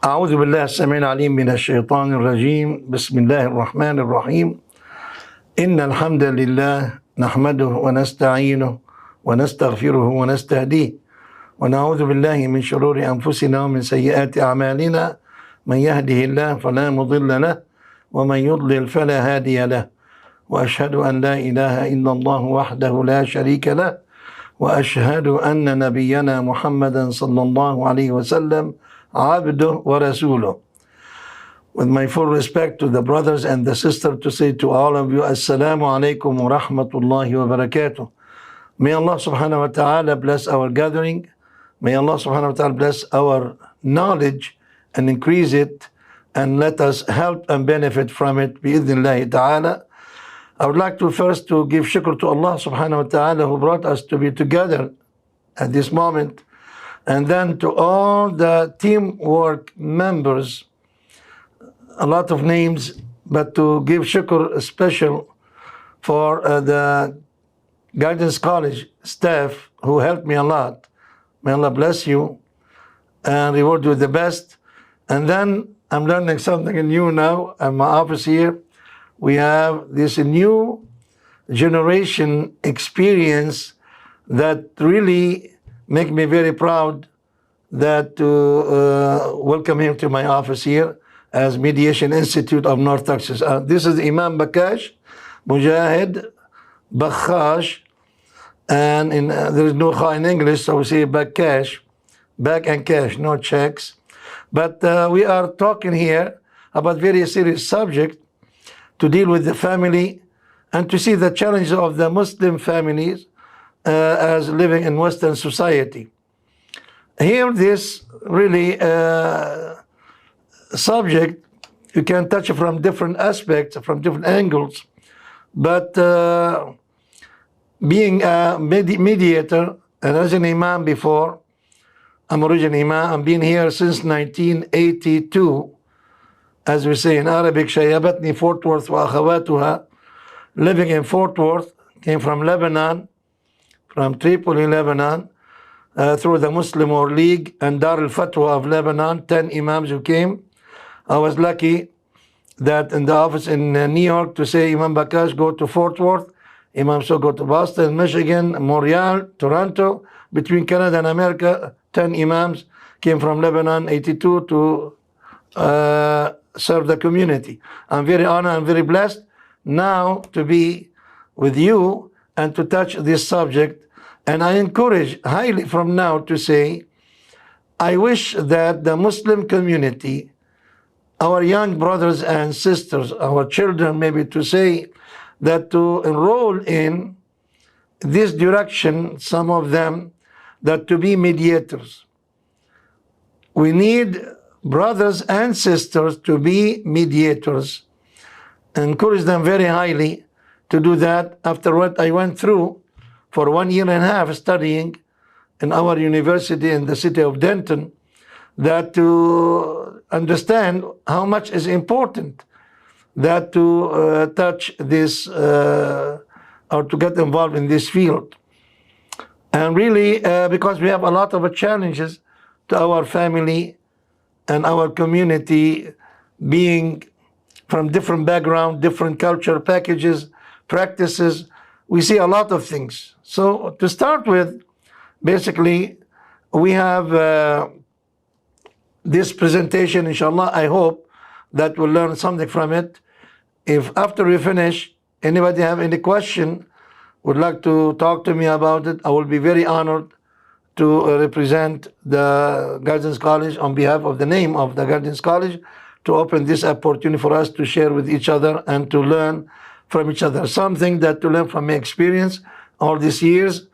أعوذ بالله السميع العليم من الشيطان الرجيم. بسم الله الرحمن الرحيم. إن الحمد لله نحمده ونستعينه ونستغفره ونستهديه ونعوذ بالله من شرور أنفسنا ومن سيئات أعمالنا. من يهده الله فلا مضل له ومن يضلل فلا هادي له، وأشهد أن لا إله إلا الله وحده لا شريك له، وأشهد أن نبينا محمدا صلى الله عليه وسلم عبده ورسوله. With my full respect to the brothers and the sisters, to say to all of you, Assalamu alaikum wa rahmatullahi wa barakatuh. May Allah subhanahu wa ta'ala bless our gathering. May Allah subhanahu wa ta'ala bless our knowledge and increase it, and let us help and benefit from it, bi-idhnillahi ta'ala. I would like to first to give shukr to Allah subhanahu wa ta'ala who brought us to be together at this moment, and then to all the teamwork members, a lot of names, but to give shukr special for the Guidance College staff who helped me a lot. May Allah bless you and reward you with the best. And then I'm learning something new now at my office here. We have this new generation experience that really make me very proud that to welcome him to my office here as Mediation Institute of North Texas. This is Imam Moujahed Bakhach, and there is no kha in English, so we say Bakhach, back and cash, no checks. But we are talking here about very serious subject to deal with the family and to see the challenges of the Muslim families as living in Western society. Here, this really subject, you can touch it from different aspects, from different angles, but being a mediator and as an imam before, I'm originally imam, I've been here since 1982. As we say in Arabic, Shayabatni Fort Worth wa akhawatuha, living in Fort Worth, came from Lebanon, from Tripoli, Lebanon, through the Muslim World League and Dar al-Fatwa of Lebanon, 10 imams who came. I was lucky that in the office in New York to say, Imam Bakhach, go to Fort Worth, Imam so go to Boston, Michigan, Montreal, Toronto. Between Canada and America, 10 imams came from Lebanon, 82 to serve the community. I'm very honored and very blessed now to be with you and to touch this subject. And I encourage highly from now to say, I wish that the Muslim community, our young brothers and sisters, our children maybe, to say that to enroll in this direction, some of them, that to be mediators. We need brothers and sisters to be mediators. Encourage them very highly to do that. After what I went through for 1.5 years studying in our university in the city of Denton, that to understand how much is important that to touch this or to get involved in this field. And really, because we have a lot of challenges to our family and our community, being from different background, different culture packages, practices, we see a lot of things. So to start with, basically, we have this presentation, inshallah. I hope that we'll learn something from it. If after we finish, anybody have any question, would like to talk to me about it, I will be very honored to represent the Guidance College on behalf of the name of the Guidance College, to open this opportunity for us to share with each other and to learn from each other. Something that to learn from my experience all these years,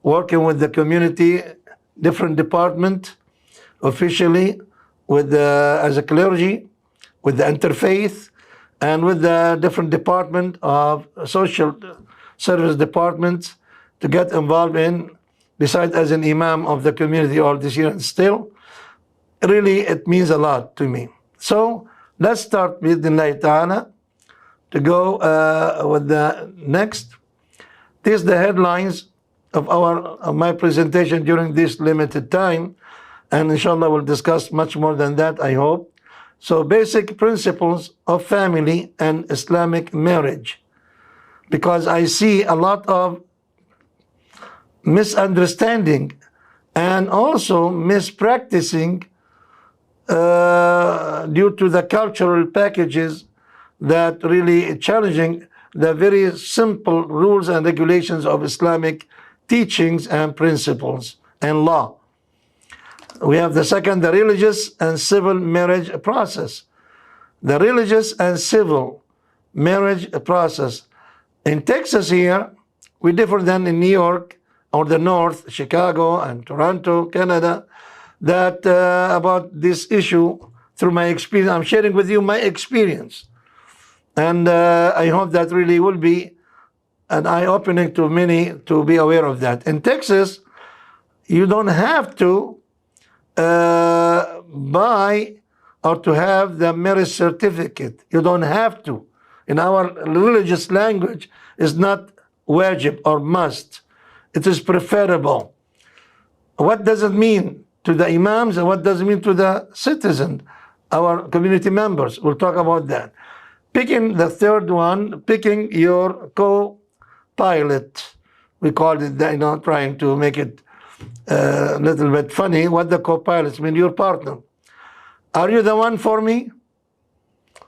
working with the community, different department, officially, with as a clergy, with the interfaith, and with the different department of social service departments to get involved in, besides as an imam of the community all this year. And still, really, it means a lot to me. So let's start with the night ta'ala to go with the next. These are the headlines of my presentation during this limited time. and inshallah we'll discuss much more than that, I hope. So basic principles of family and Islamic marriage, because I see a lot of misunderstanding and also mispracticing due to the cultural packages that really challenging the very simple rules and regulations of Islamic teachings and principles and law. We have the second, the religious and civil marriage process. The religious and civil marriage process. In Texas here, we differ than in New York or the North, Chicago and Toronto, Canada, that about this issue through my experience. I'm sharing with you my experience. And I hope that really will be an eye-opening to many to be aware of that. In Texas, you don't have to buy or to have the marriage certificate. You don't have to. In our religious language, it's not wajib or must. It is preferable. What does it mean to the imams and what does it mean to the citizen, our community members? We'll talk about that. Picking the third one, picking your co-pilot. We called it, trying to make it a little bit funny. What the co-pilots mean, your partner. Are you the one for me?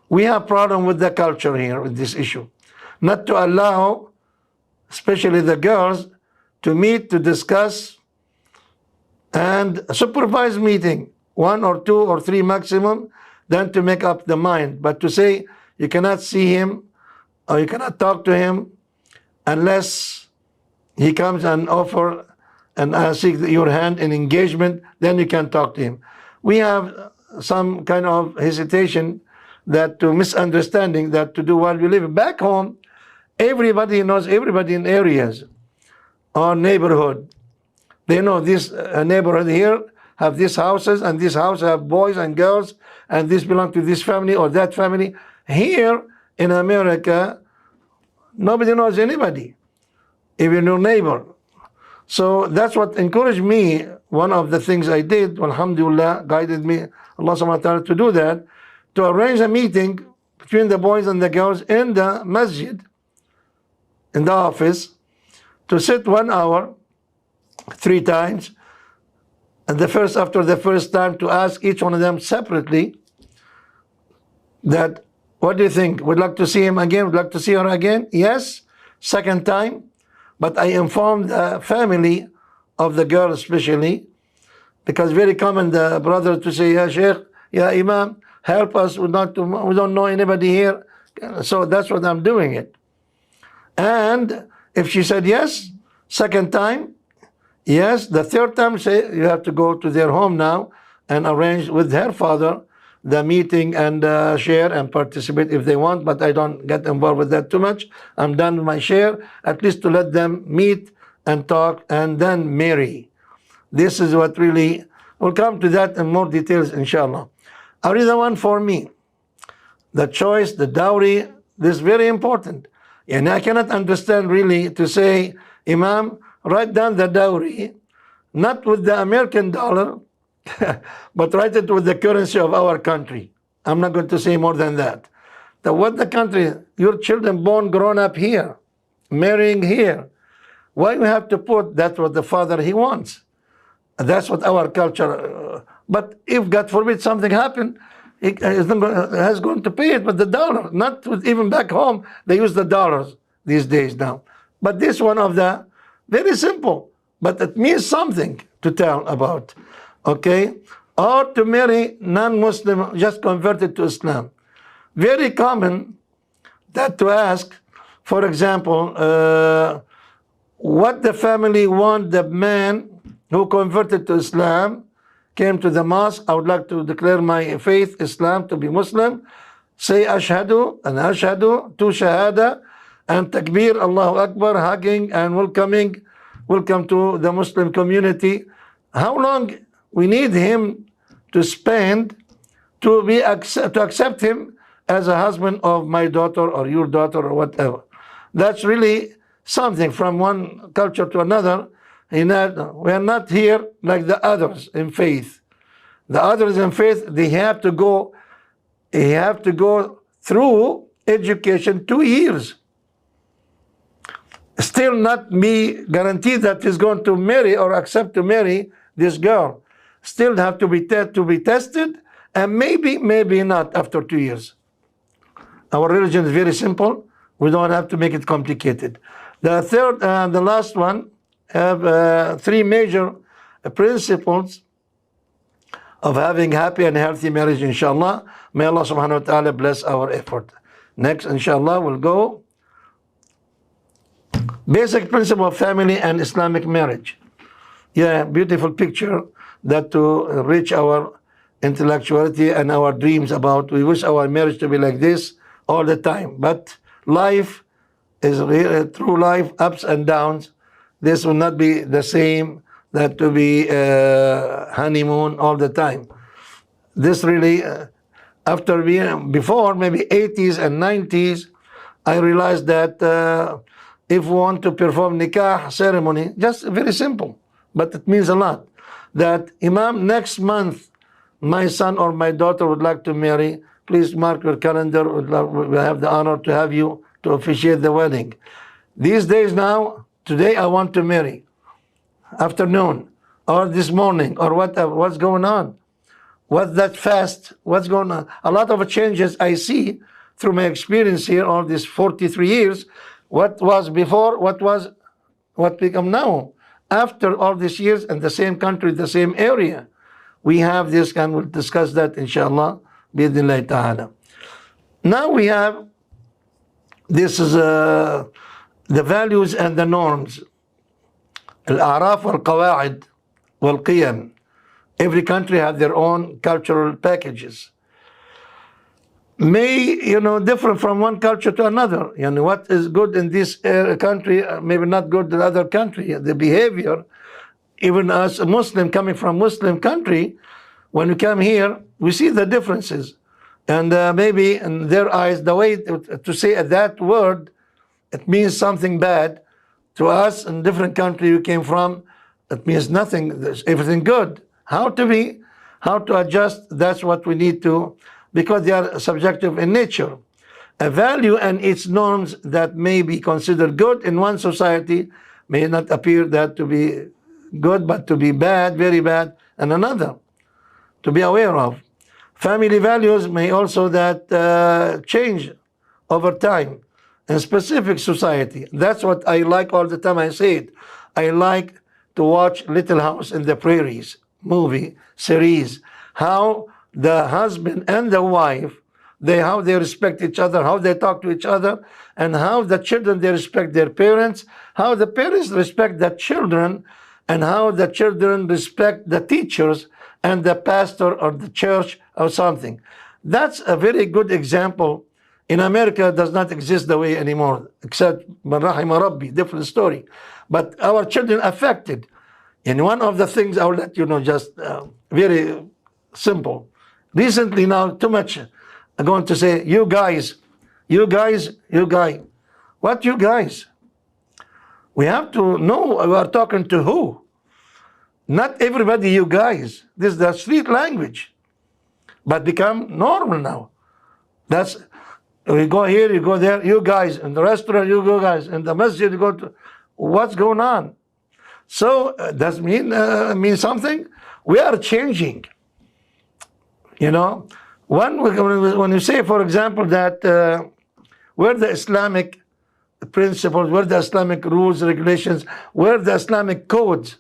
We have problem with the culture here with this issue. Not to allow, especially the girls, to meet, to discuss, and supervise meeting, 1 or 2 or 3 maximum, then to make up the mind. But to say you cannot see him or you cannot talk to him unless he comes and offer and seek your hand in engagement, then you can talk to him. We have some kind of hesitation, that to misunderstanding, that to do while we live back home, everybody knows everybody in areas or neighborhood. They know this neighborhood here have these houses, and these houses have boys and girls, and this belong to this family or that family. Here in America, nobody knows anybody, even your neighbor. So that's what encouraged me. One of the things I did, alhamdulillah, guided me, Allah subhanahu wa ta'ala, to do that, to arrange a meeting between the boys and the girls in the masjid, in the office, to sit 1 hour, 3 times, and after the first time to ask each one of them separately that, what do you think? Would like to see him again? Would like to see her again? Yes. Second time, but I informed the family of the girl especially, because very common the brother to say, Ya Sheikh, Ya Imam, help us, we don't know anybody here. So that's what I'm doing it. And if she said yes, second time, yes, the third time, say you have to go to their home now and arrange with her father the meeting and share and participate if they want, but I don't get involved with that too much. I'm done with my share, at least to let them meet and talk and then marry. This is what really, we'll come to that in more details, inshallah. Are you the one for me? The choice, the dowry, this is very important. And I cannot understand really to say, Imam, write down the dowry, not with the American dollar, but write it with the currency of our country. I'm not going to say more than that. What the country, your children born, grown up here, marrying here. Why we have to put that what the father he wants? That's what our culture. But if God forbid something happened, he has going to pay it with the dollar. Not with, even back home, they use the dollars these days now. But this one of the, very simple, but it means something to tell about. Okay? Or to marry non-Muslim, just converted to Islam. Very common that to ask, for example, what the family want the man who converted to Islam, came to the mosque, I would like to declare my faith, Islam, to be Muslim, say ashhadu and ashhadu, to shahada, and takbir, Allahu Akbar, hugging and welcoming, welcome to the Muslim community. How long we need him to spend to accept him as a husband of my daughter or your daughter or whatever? That's really something from one culture to another. We are not here like the others in faith. The others in faith, they have to go through education 2 years. Still not be guaranteed that he's going to marry or accept to marry this girl. Still have to be tested, and maybe not after 2 years. Our religion is very simple. We don't have to make it complicated. The third and the last one have 3 major principles of having happy and healthy marriage, inshallah. May Allah subhanahu wa ta'ala bless our effort. Next, inshallah, we'll go. Basic principle of family and Islamic marriage. Yeah, beautiful picture that to reach our intellectuality and our dreams about, we wish our marriage to be like this all the time. But life is through life, ups and downs. This will not be the same that to be honeymoon all the time. This really, after being, before maybe 80s and 90s, I realized that if we want to perform nikah ceremony, just very simple, but it means a lot. That Imam, next month, my son or my daughter would like to marry, please mark your calendar, we have the honor to have you to officiate the wedding. These days now, today I want to marry, afternoon, or this morning, or whatever, what's going on? What's that fast? What's going on? A lot of changes I see through my experience here all these 43 years. What was before, what become now. After all these years in the same country, the same area, we have this, and we'll discuss that inshallah, bi'idhnillahi ta'ala. Now we have, this is the values and the norms. Al-a'raf wal-qawa'id wal-qiyam. Every country has their own cultural packages. May, different from one culture to another. What is good in this country, maybe not good in the other country. The behavior, even as a Muslim coming from Muslim country, when we come here, we see the differences. And maybe in their eyes, the way to say that word, it means something bad. To us, in different country you came from, it means nothing, there's everything good. How to adjust, that's what we need to, because they are subjective in nature. A value and its norms that may be considered good in one society may not appear that to be good, but to be bad, very bad, in another, to be aware of. Family values may also that change over time in specific society. That's what I like all the time. I say it. I like to watch Little House in the Prairies movie series. How the husband and the wife, how they respect each other, how they talk to each other, and how the children, they respect their parents, how the parents respect the children, and how the children respect the teachers and the pastor or the church or something. That's a very good example. In America, it does not exist the way anymore, except man rahima rabbi, different story. But our children affected. And one of the things I will let you know, just very simple. Recently now, too much, I'm going to say, you guys. What you guys? We have to know we are talking to who. Not everybody, you guys. This is the street language. But become normal now. That's, we go here, you go there, you guys. In the restaurant, you go guys. In the masjid, you go to, what's going on? So, does mean something? We are changing. When you say, for example, that where the Islamic principles, where the Islamic rules, regulations, where the Islamic codes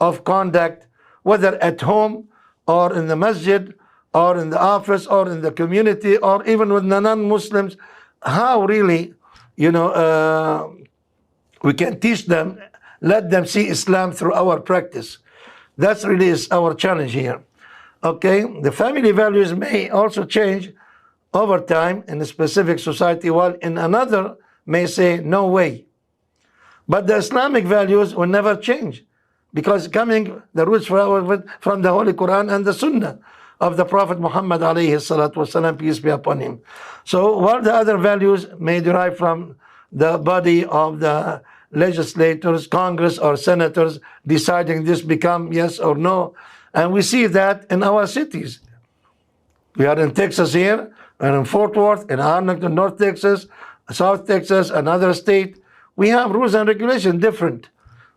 of conduct, whether at home or in the masjid or in the office or in the community or even with the non-Muslims, how really, we can teach them, let them see Islam through our practice. That's really is our challenge here. Okay, the family values may also change over time in a specific society, while in another may say, no way. But the Islamic values will never change, because coming the roots from the Holy Quran and the Sunnah of the Prophet Muhammad alayhi salatu wasalam, peace be upon him. So while the other values may derive from the body of the legislators, Congress or senators deciding this become yes or no, And we see that in our cities. We are in Texas here, and in Fort Worth, in Arlington, North Texas, South Texas, another state. We have rules and regulations different.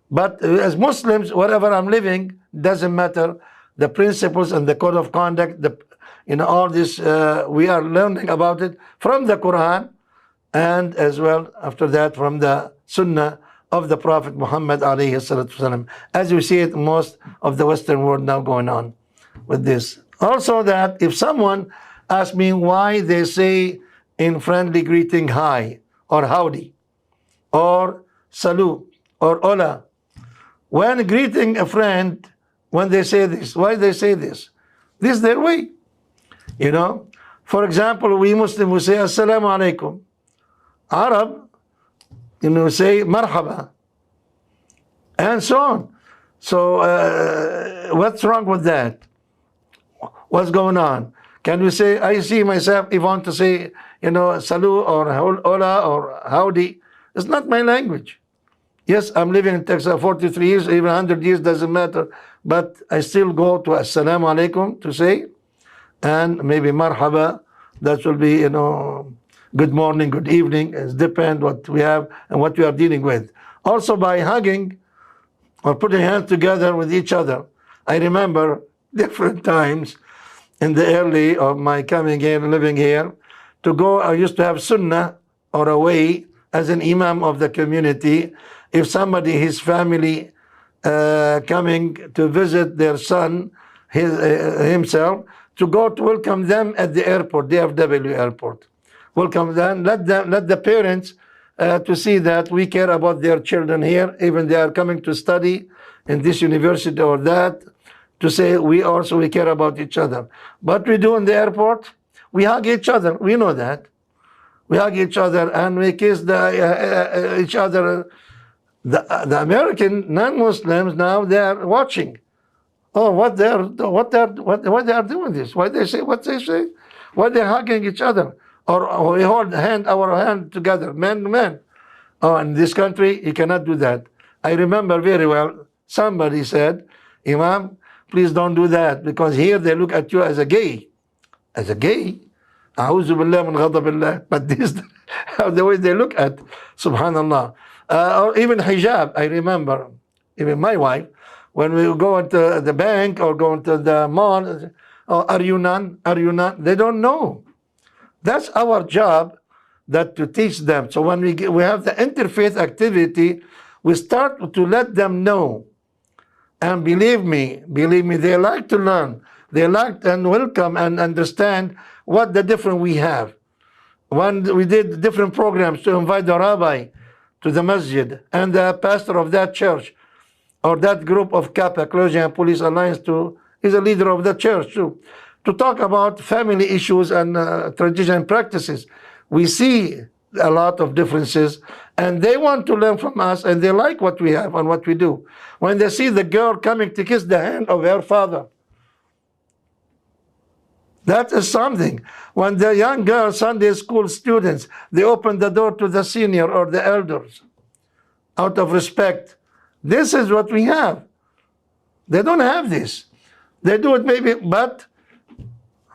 But as Muslims, wherever I'm living, doesn't matter. The principles and the code of conduct, all this, we are learning about it from the Quran, and as well after that from the Sunnah of the Prophet Muhammad alayhi salatu wasalam, as we see it in most of the Western world now going on with this. Also that if someone asks me why they say in friendly greeting hi, or howdy, or salut, or hola, when greeting a friend, when they say this, why they say this? This is their way. For example, we Muslims will say assalamu alaikum. Arab, say marhaba, and so on. So what's wrong with that? What's going on? Can we say, I see myself, if you want to say, salut or hola or howdy, it's not my language. Yes, I'm living in Texas 43 years, even 100 years, doesn't matter. But I still go to assalamu alaikum to say, and maybe marhaba, that will be, good morning, good evening. It depends what we have and what we are dealing with. Also by hugging or putting hands together with each other. I remember different times in the early of my coming here, living here, to go, I used to have sunnah or a way as an imam of the community. If somebody, his family, coming to visit their son, himself, to go to welcome them at the airport, DFW airport. Welcome them, let the parents to see that we care about their children here, even they are coming to study in this university or that, to say we care about each other. What we do in the airport, we hug each other. We know that. We hug each other and we kiss each other. The American non-Muslims now, they are watching. Oh, what they are doing this? Why they say what they say? Why they hugging each other? Or we hold our hand together, man to man. Oh, in this country, you cannot do that. I remember very well, somebody said, Imam, please don't do that, because here they look at you as a gay. As a gay? A'udhu billah min ghadabillah. But this is the way they look at, subhanallah. Or even hijab, I remember, even my wife, when we go into the bank or go into the mall, oh, are you none? Are you not? They don't know. That's our job, that to teach them. So when we have the interfaith activity, we start to let them know. And believe me, they like to learn. They like and welcome and understand what the different we have. When we did different programs to invite the rabbi to the masjid and the pastor of that church or that group of Kappa, Clergy and Police Alliance, is a leader of the church too, to talk about family issues and tradition and practices. We see a lot of differences, and they want to learn from us, and they like what we have and what we do. When they see the girl coming to kiss the hand of her father, that is something. When the young girls, Sunday school students, they open the door to the senior or the elders out of respect. This is what we have. They don't have this. They do it maybe, but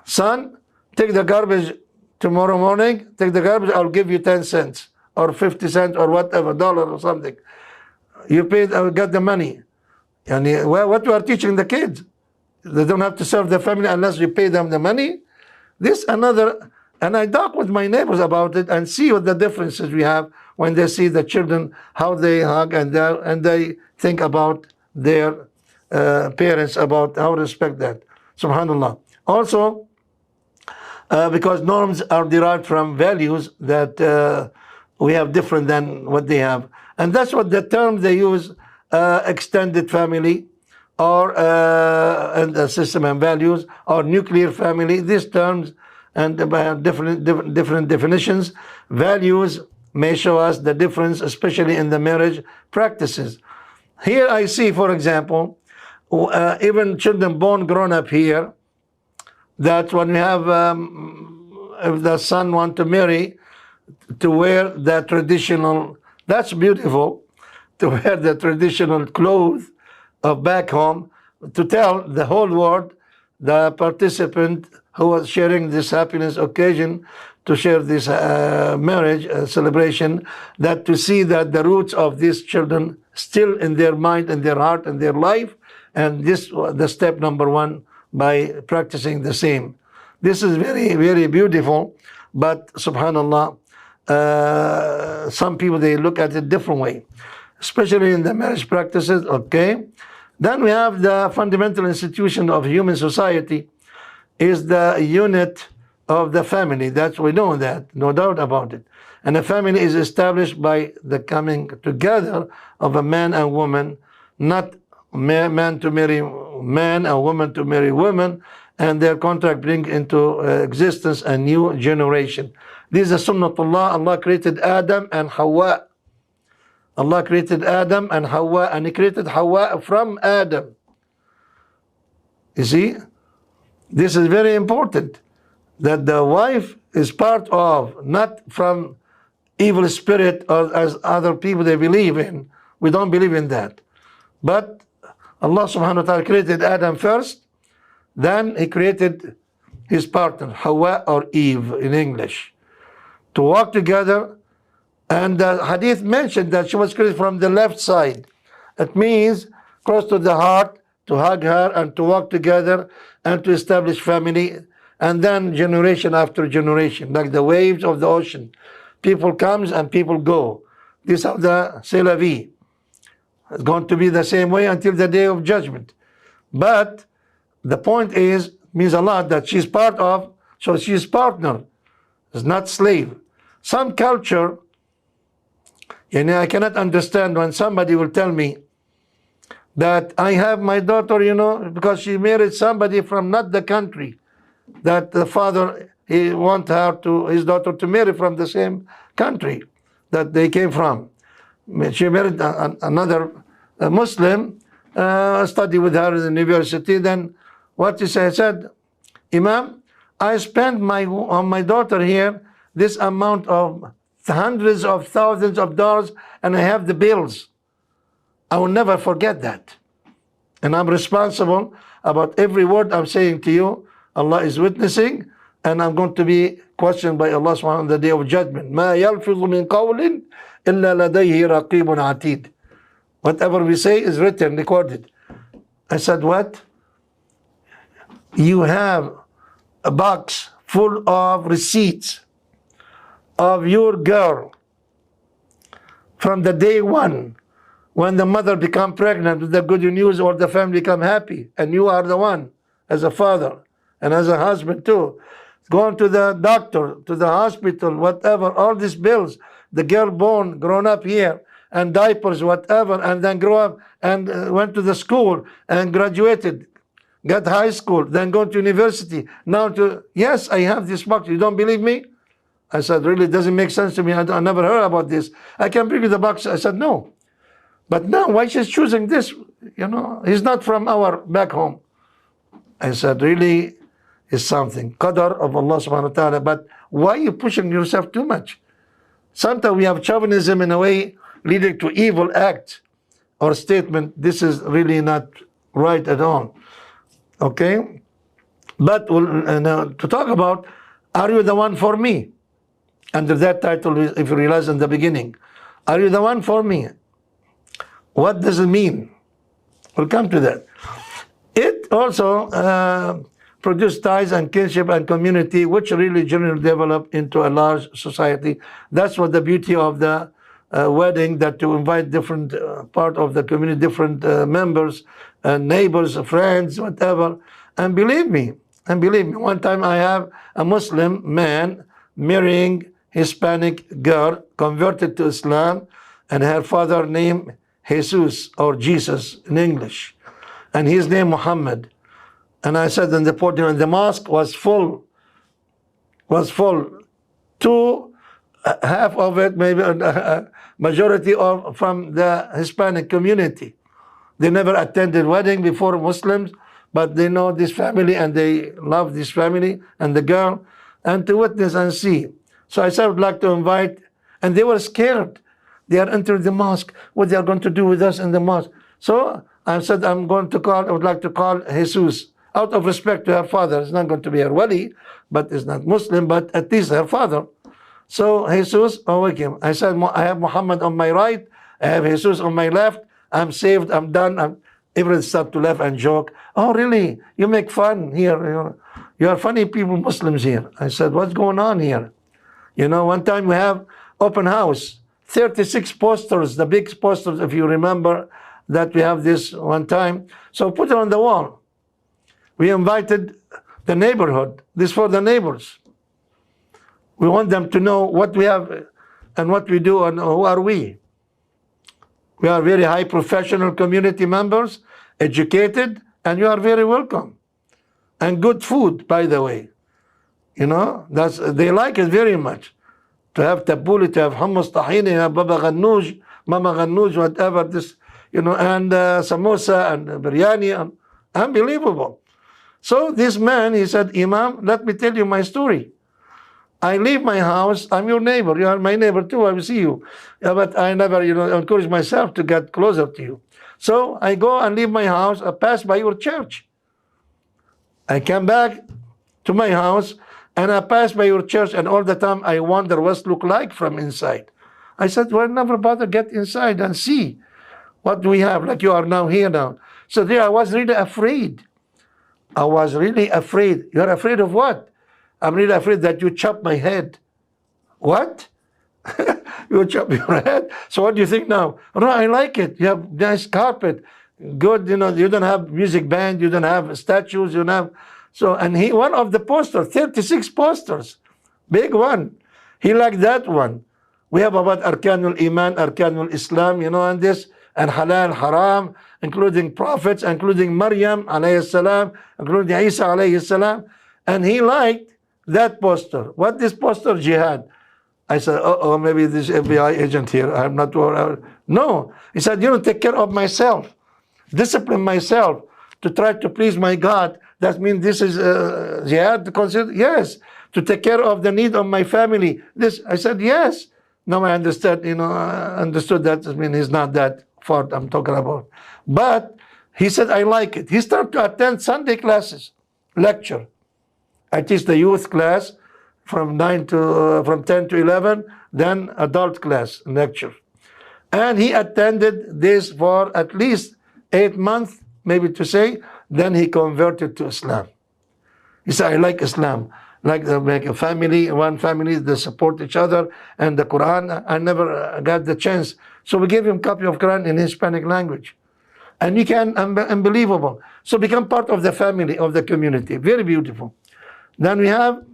son, take the garbage tomorrow morning, take the garbage, I'll give you 10 cents or 50 cents or whatever, dollar or something. You paid, I got the money. And what you are teaching the kids? They don't have to serve the family unless you pay them the money. This another, and I talk with my neighbors about it and see what the differences we have when they see the children, how they hug and they think about their parents, about how to respect that. Subhanallah. Also, because norms are derived from values that we have different than what they have. And that's what the term they use, extended family, or and the system and values, or nuclear family. These terms and different definitions. Values may show us the difference, especially in the marriage practices. Here I see, for example, even children born grown up here, that when we have, if the son want to marry, to wear the traditional, that's beautiful, to wear the traditional clothes of back home, to tell the whole world, the participant who was sharing this happiness occasion, to share this marriage celebration, that to see that the roots of these children still in their mind and their heart and their life, and this the step number one by practicing the same. This is very, very beautiful, but subhanallah, some people, they look at it different way, especially in the marriage practices. Okay, then we have the fundamental institution of human society is the unit of the family. That's, we know that, no doubt about it. And a family is established by the coming together of a man and woman, not man to marry man and woman to marry woman, and their contract bring into existence a new generation. This is sunnatullah. Allah created Adam and Hawa. Allah created Adam and Hawa, and He created Hawa from Adam. You see, this is very important, that the wife is part of, not from evil spirit or as other people they believe in. We don't believe in that. But Allah subhanahu wa ta'ala created Adam first, then He created his partner, Hawa or Eve in English, to walk together. And the hadith mentioned that she was created from the left side. It means close to the heart, to hug her and to walk together and to establish family. And then generation after generation, like the waves of the ocean. People comes and people go. These are the c'est la vie. It's going to be the same way until the day of judgment. But the point is, means a lot, that she's part of, so she's partner. It's not slave. Some culture, you know, I cannot understand when somebody will tell me that I have my daughter, you know, because she married somebody from not the country, that the father, he want her to, his daughter to marry from the same country that they came from. She married another Muslim, studied with her in the university. Then what he said, I said, Imam, I spent on my daughter here this amount of hundreds of thousands of dollars, and I have the bills. I will never forget that. And I'm responsible about every word I'm saying to you. Allah is witnessing, and I'm going to be questioned by Allah subhanahu on the day of judgment. مَا يَلْفِظُ مِنْ قَوْلٍ إِلَّا لَدَيْهِ رَقِيبٌ عَتِيدٌ. Whatever we say is written, recorded. I said, what? You have a box full of receipts of your girl from the day one, when the mother become pregnant with the good news or the family become happy, and you are the one as a father and as a husband too, going to the doctor, to the hospital, whatever, all these bills, the girl born, grown up here, and diapers, whatever, and then grow up and went to the school and graduated, got high school, then go to university, now to, yes, I have this box, you don't believe me? I said, really, it doesn't make sense to me, I never heard about this. I can bring you the box. I said, no. But now, why she's choosing this? You know, he's not from our back home. I said, really, it's something. Qadar of Allah subhanahu wa ta'ala. But why are you pushing yourself too much? Sometimes we have chauvinism in a way leading to evil act or statement. This is really not right at all. Okay? But to talk about, are you the one for me? Under that title, if you realize in the beginning, are you the one for me? What does it mean? We'll come to that. It also produced ties and kinship and community, which really generally develop into a large society. That's what the beauty of the wedding, that to invite different part of the community, different members, neighbors, friends, whatever. And believe me, one time I have a Muslim man marrying Hispanic girl, converted to Islam, and her father named Jesus, or Jesus in English, and his name Muhammad. And I said in the podium, and the mosque was full. Two, half of it, maybe majority of from the Hispanic community. They never attended wedding before Muslims, but they know this family and they love this family and the girl, and to witness and see. So I said, I would like to invite, and they were scared. They are entering the mosque, what they are going to do with us in the mosque. So I said, I would like to call Jesus out of respect to her father. It's not going to be her wali, but it's not Muslim, but at least her father. So Jesus, awake him. I said, I have Muhammad on my right, I have Jesus on my left. I'm saved, I'm done. Everyone started to laugh and joke. Oh, really? You make fun here. You are funny people, Muslims here. I said, what's going on here? One time we have open house, 36 posters, the big posters, if you remember, that we have this one time. So put it on the wall. We invited the neighborhood. This for the neighbors. We want them to know what we have and what we do and who are we. We are very high professional community members, educated, and you are very welcome. And good food, by the way. They like it very much. To have tabbouleh, to have hummus, tahini, have baba ghanouj, mama ghanouj, whatever this, and samosa and biryani, and unbelievable. So this man, he said, Imam, let me tell you my story. I leave my house, I'm your neighbor, you are my neighbor too, I will see you. But I never, encourage myself to get closer to you. So I go and leave my house, I pass by your church. I come back to my house, and I pass by your church, and all the time I wonder what it look like from inside. I said, well, never bother get inside and see what we have, like you are now here now. So there I was really afraid. I was really afraid. You're afraid of what? I'm really afraid that you chop my head. What? You chop your head? So what do you think now? Oh, no, I like it. You have nice carpet. Good, you don't have music band, you don't have statues, you don't have... So, and one of the posters, 36 posters, big one. He liked that one. We have about Arkanul Iman, Arkanul Islam, and this, and Halal, Haram, including prophets, including Maryam, alayhi salam, including Isa, alayhi salam. And he liked that poster. What this poster? Jihad. I said, maybe this FBI agent here, I'm not worried. No. He said, take care of myself, discipline myself to try to please my God. That means this is jihad considered? Yes. To take care of the need of my family. This, I said, yes. Now I understood, understood that. I mean, he's not that far I'm talking about. But he said, I like it. He started to attend Sunday classes, lecture. I teach the youth class from 10 to 11, then adult class, lecture. And he attended this for at least 8 months, maybe to say, then he converted to Islam. He said, I like Islam. Like a family, one family, they support each other, and the Quran, I never got the chance. So we gave him a copy of Quran in Hispanic language. And you can, unbelievable. So become part of the family, of the community. Very beautiful. Then we have,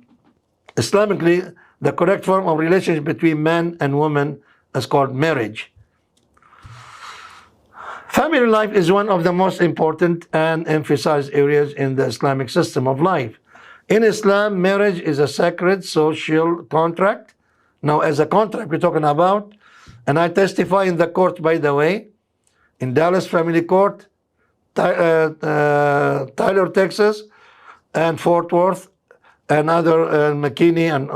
Islamically, the correct form of relationship between man and woman is called marriage. Family life is one of the most important and emphasized areas in the Islamic system of life. In Islam, marriage is a sacred social contract. Now, as a contract we're talking about, and I testify in the court, by the way, in Dallas Family Court, Tyler, Texas, and Fort Worth, and other McKinney, and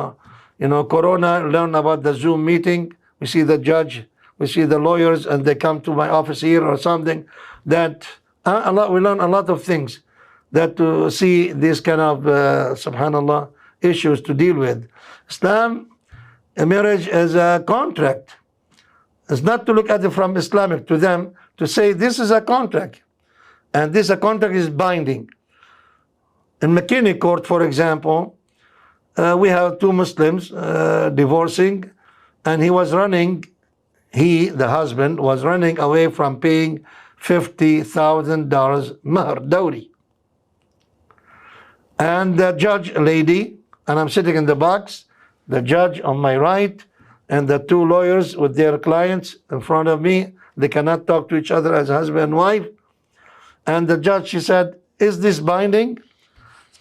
Corona, learn about the Zoom meeting. We see the judge, we see the lawyers, and they come to my office here or something. That we learn a lot of things. That to see these kind of, subhanallah, issues to deal with. Islam, marriage is a contract. It's not to look at it from Islamic, to them, to say this is a contract. And this contract is binding. In McKinney Court, for example, we have two Muslims divorcing, and the husband, was running away from paying $50,000 mahr, dowry. And the judge lady, and I'm sitting in the box, the judge on my right, and the two lawyers with their clients in front of me. They cannot talk to each other as husband and wife. And the judge, she said, is this binding?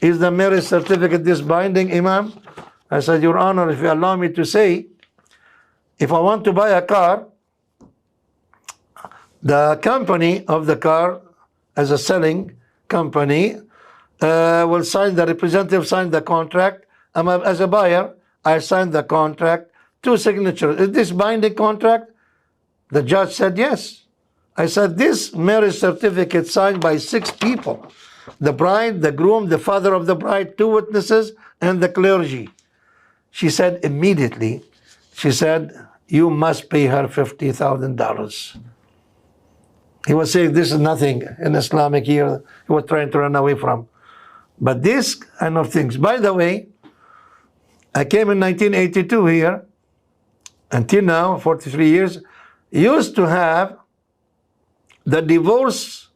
Is the marriage certificate this binding, Imam? I said, Your Honor, if you allow me to say, if I want to buy a car, the company of the car, as a selling company, will sign, the representative sign the contract. As a buyer, I signed the contract, 2 signatures. Is this binding contract? The judge said yes. I said, this marriage certificate signed by 6 people. The bride, the groom, the father of the bride, 2 witnesses, and the clergy. She said immediately, she said, you must pay her $50,000. He was saying this is nothing in Islamic year he was trying to run away from. But this kind of things. By the way, I came in 1982 here, until now, 43 years, used to have the divorce,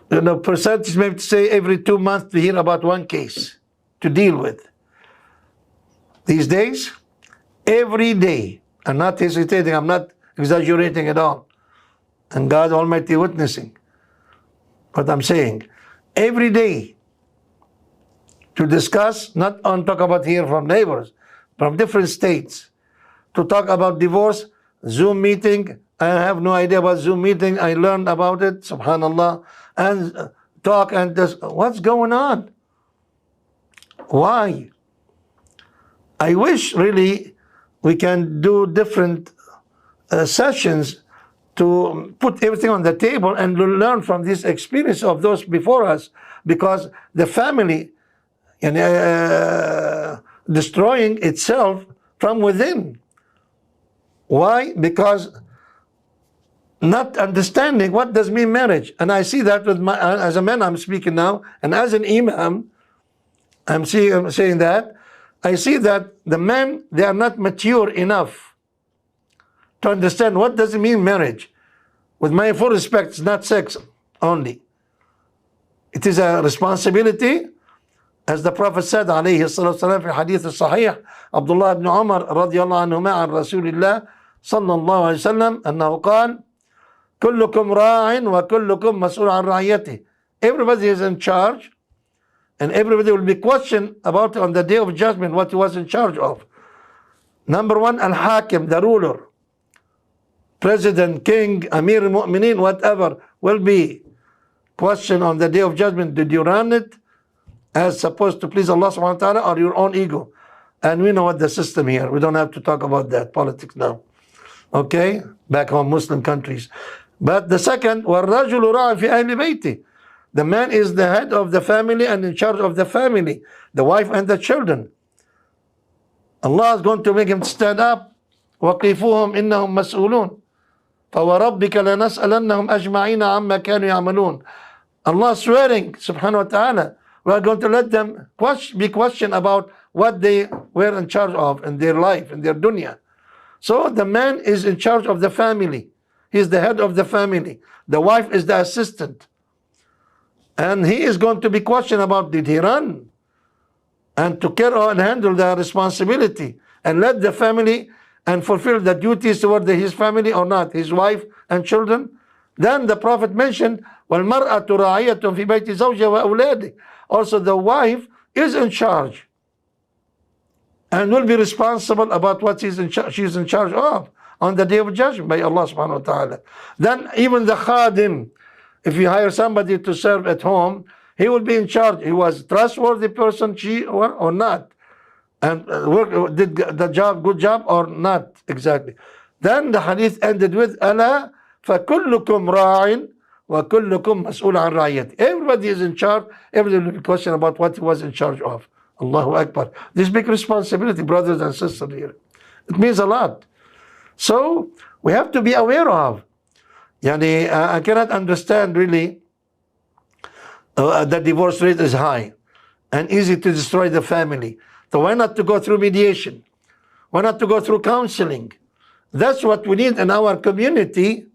percentage, maybe to say every 2 months to hear about one case to deal with. These days, every day, I'm not hesitating, I'm not exaggerating at all. And God Almighty witnessing what I'm saying. Every day to discuss, not on talk about here from neighbors, from different states, to talk about divorce, Zoom meeting. I have no idea about Zoom meeting. I learned about it, subhanallah, and talk and this. What's going on? Why? I wish really we can do different sessions to put everything on the table and learn from this experience of those before us, because the family destroying itself from within. Why? Because not understanding what does mean marriage. And I see that with as a man I'm speaking now, and as an imam, I'm saying that, I see that the men, they are not mature enough to understand what does it mean marriage. With my full respect, it's not sex only. It is a responsibility, as the Prophet said, alayhi salatu wasalam, في hadith sahih, Abdullah ibn Umar radiyallahu anhuma عن رسول الله صلى الله عليه وسلم أنه قال كلكم راع وكلكم مسؤول عن رعيته. Everybody is in charge, and everybody will be questioned about on the day of judgment what he was in charge of. Number 1, al-hakim, the ruler, president, king, amir al-mu'minin, whatever, will be questioned on the day of judgment. Did you run it as supposed to please Allah subhanahu wa ta'ala, or your own ego? And we know what the system here. We don't have to talk about that, politics now. Okay? Back home, Muslim countries. But the second, وَالرَّجُلُ رَاعٍ فِي أَهْلِ بَيْتِهِ. The man is the head of the family and in charge of the family, the wife and the children. Allah is going to make him stand up. وَقِفُوهُمْ إِنَّهُمْ مَسْئُولُونَ فَوَرَبِّكَ لَنَسْأَلَنَّهُمْ أَجْمَعِينَ عَمَّا كَانُوا يَعْمَلُونَ. Allah swearing, subhanahu wa ta'ala, we are going to let them be questioned about what they were in charge of in their life, in their dunya. So the man is in charge of the family. He is the head of the family. The wife is the assistant. And he is going to be questioned about, did he run? And to care and handle the responsibility and let the family and fulfill the duties toward his family or not, his wife and children. Then the Prophet mentioned, وَالْمَرْأَةُ رَاعِيَةٌ فِي بَيْتِ زَوْجِهَا وَأَوْلَادِهِ. Also the wife is in charge and will be responsible about what she's in charge of on the day of judgment by Allah subhanahu wa ta'ala. Then even the khadim, if you hire somebody to serve at home, he will be in charge. He was a trustworthy person, she or not, and did the job, good job or not exactly. Then the hadith ended with أَلَا فَكُلُّكُمْ رَاعٍ وَكُلُّكُمْ مَسْئُولٌ عَنْ رَعِيَّتِهِ. Everybody is in charge. Everybody will be questioned about what he was in charge of. Allahu Akbar. This big responsibility, brothers and sisters here. It means a lot. So we have to be aware of. I cannot understand really the divorce rate is high and easy to destroy the family. So why not to go through mediation? Why not to go through counseling? That's what we need in our community.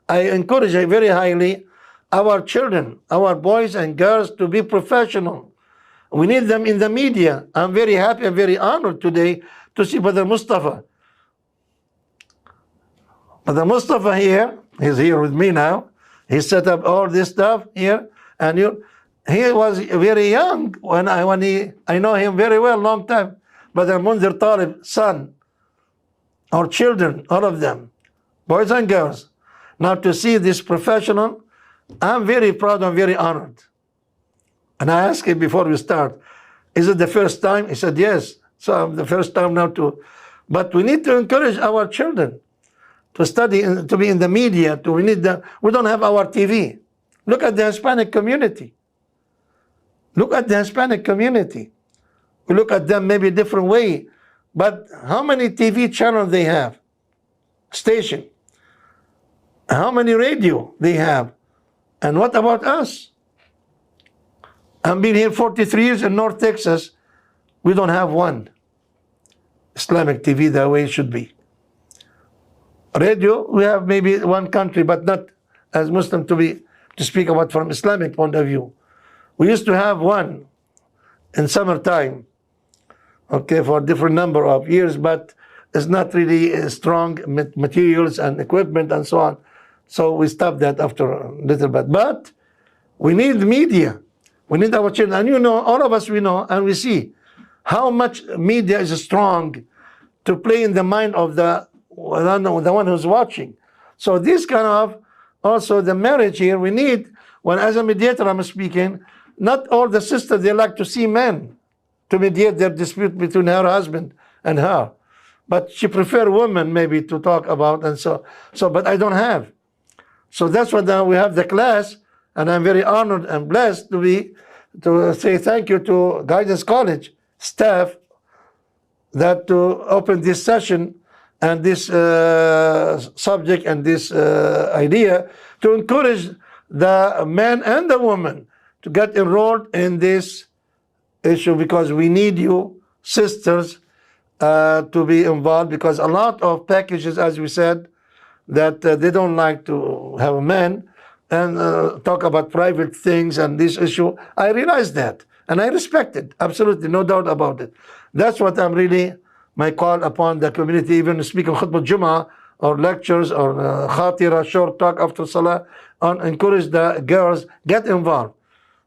I encourage very highly our children, our boys and girls to be professional. We need them in the media. I'm very happy and very honored today to see Brother Mustafa. Brother Mustafa here, he's here with me now. He set up all this stuff here, and he was very young when I know him very well, long time. Brother Munzir Talib, son, our children, all of them, boys and girls. Now to see this professional, I'm very proud and very honored. And I asked him before we start, is it the first time? He said, yes. So I'm the first time now too. But we need to encourage our children. to study, to be in the media. We don't have our TV. Look at the Hispanic community. Look at the Hispanic community. We look at them maybe a different way. But how many TV channels they have? Station. How many radio they have? And what about us? I've been here 43 years in North Texas. We don't have one Islamic TV the way it should be. Radio, we have maybe one country, but not as Muslim to speak about from Islamic point of view. We used to have one in summertime, okay, for a different number of years, but it's not really strong materials and equipment and so on. So we stopped that after a little bit. But we need media. We need our children. And you know, all of us, we know and we see how much media is strong to play in the mind of the one who's watching. So this kind of, also the marriage here, we need, when as a mediator I'm speaking, not all the sisters, they like to see men to mediate their dispute between her husband and her. But she prefer women maybe to talk about, and so but I don't have. So that's why now we have the class, and I'm very honored and blessed to say thank you to Guidance College staff that to open this session and this subject and this idea to encourage the men and the women to get enrolled in this issue, because we need you sisters to be involved, because a lot of packages, as we said, that they don't like to have a man and talk about private things and this issue. I realize that, and I respect it, absolutely, no doubt about it. That's what I'm really, my call upon the community, even speaking khutbah Jummah or lectures or khatira, short talk after Salah, and encourage the girls, get involved.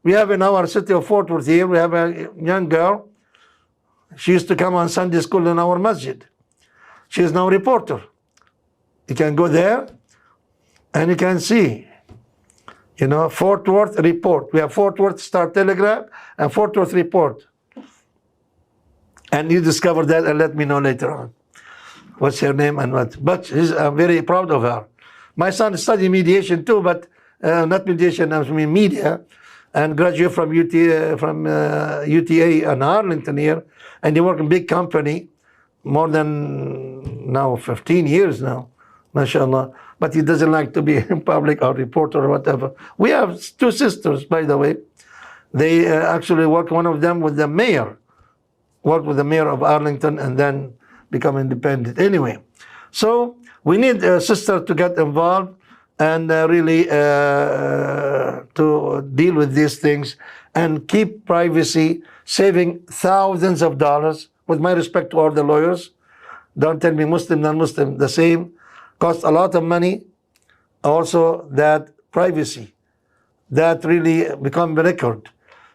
We have in our city of Fort Worth here, we have a young girl. She used to come on Sunday school in our masjid. She is now a reporter. You can go there and you can see, you know, Fort Worth Report. We have Fort Worth Star Telegraph and Fort Worth Report. And you discover that and let me know later on what's her name and what. But I'm very proud of her. My son studied mediation too, but not mediation, I mean media, and graduated from UTA in Arlington here, and he worked in a big company, more than now 15 years now, mashallah. But he doesn't like to be in public or reporter or whatever. We have two sisters, by the way. They actually work, one of them with the mayor, worked with the mayor of Arlington and then become independent. Anyway, so we need a sister to get involved and really to deal with these things and keep privacy, saving thousands of dollars. With my respect to all the lawyers, don't tell me Muslim, non-Muslim, the same. Cost a lot of money. Also, that privacy, that really become a record.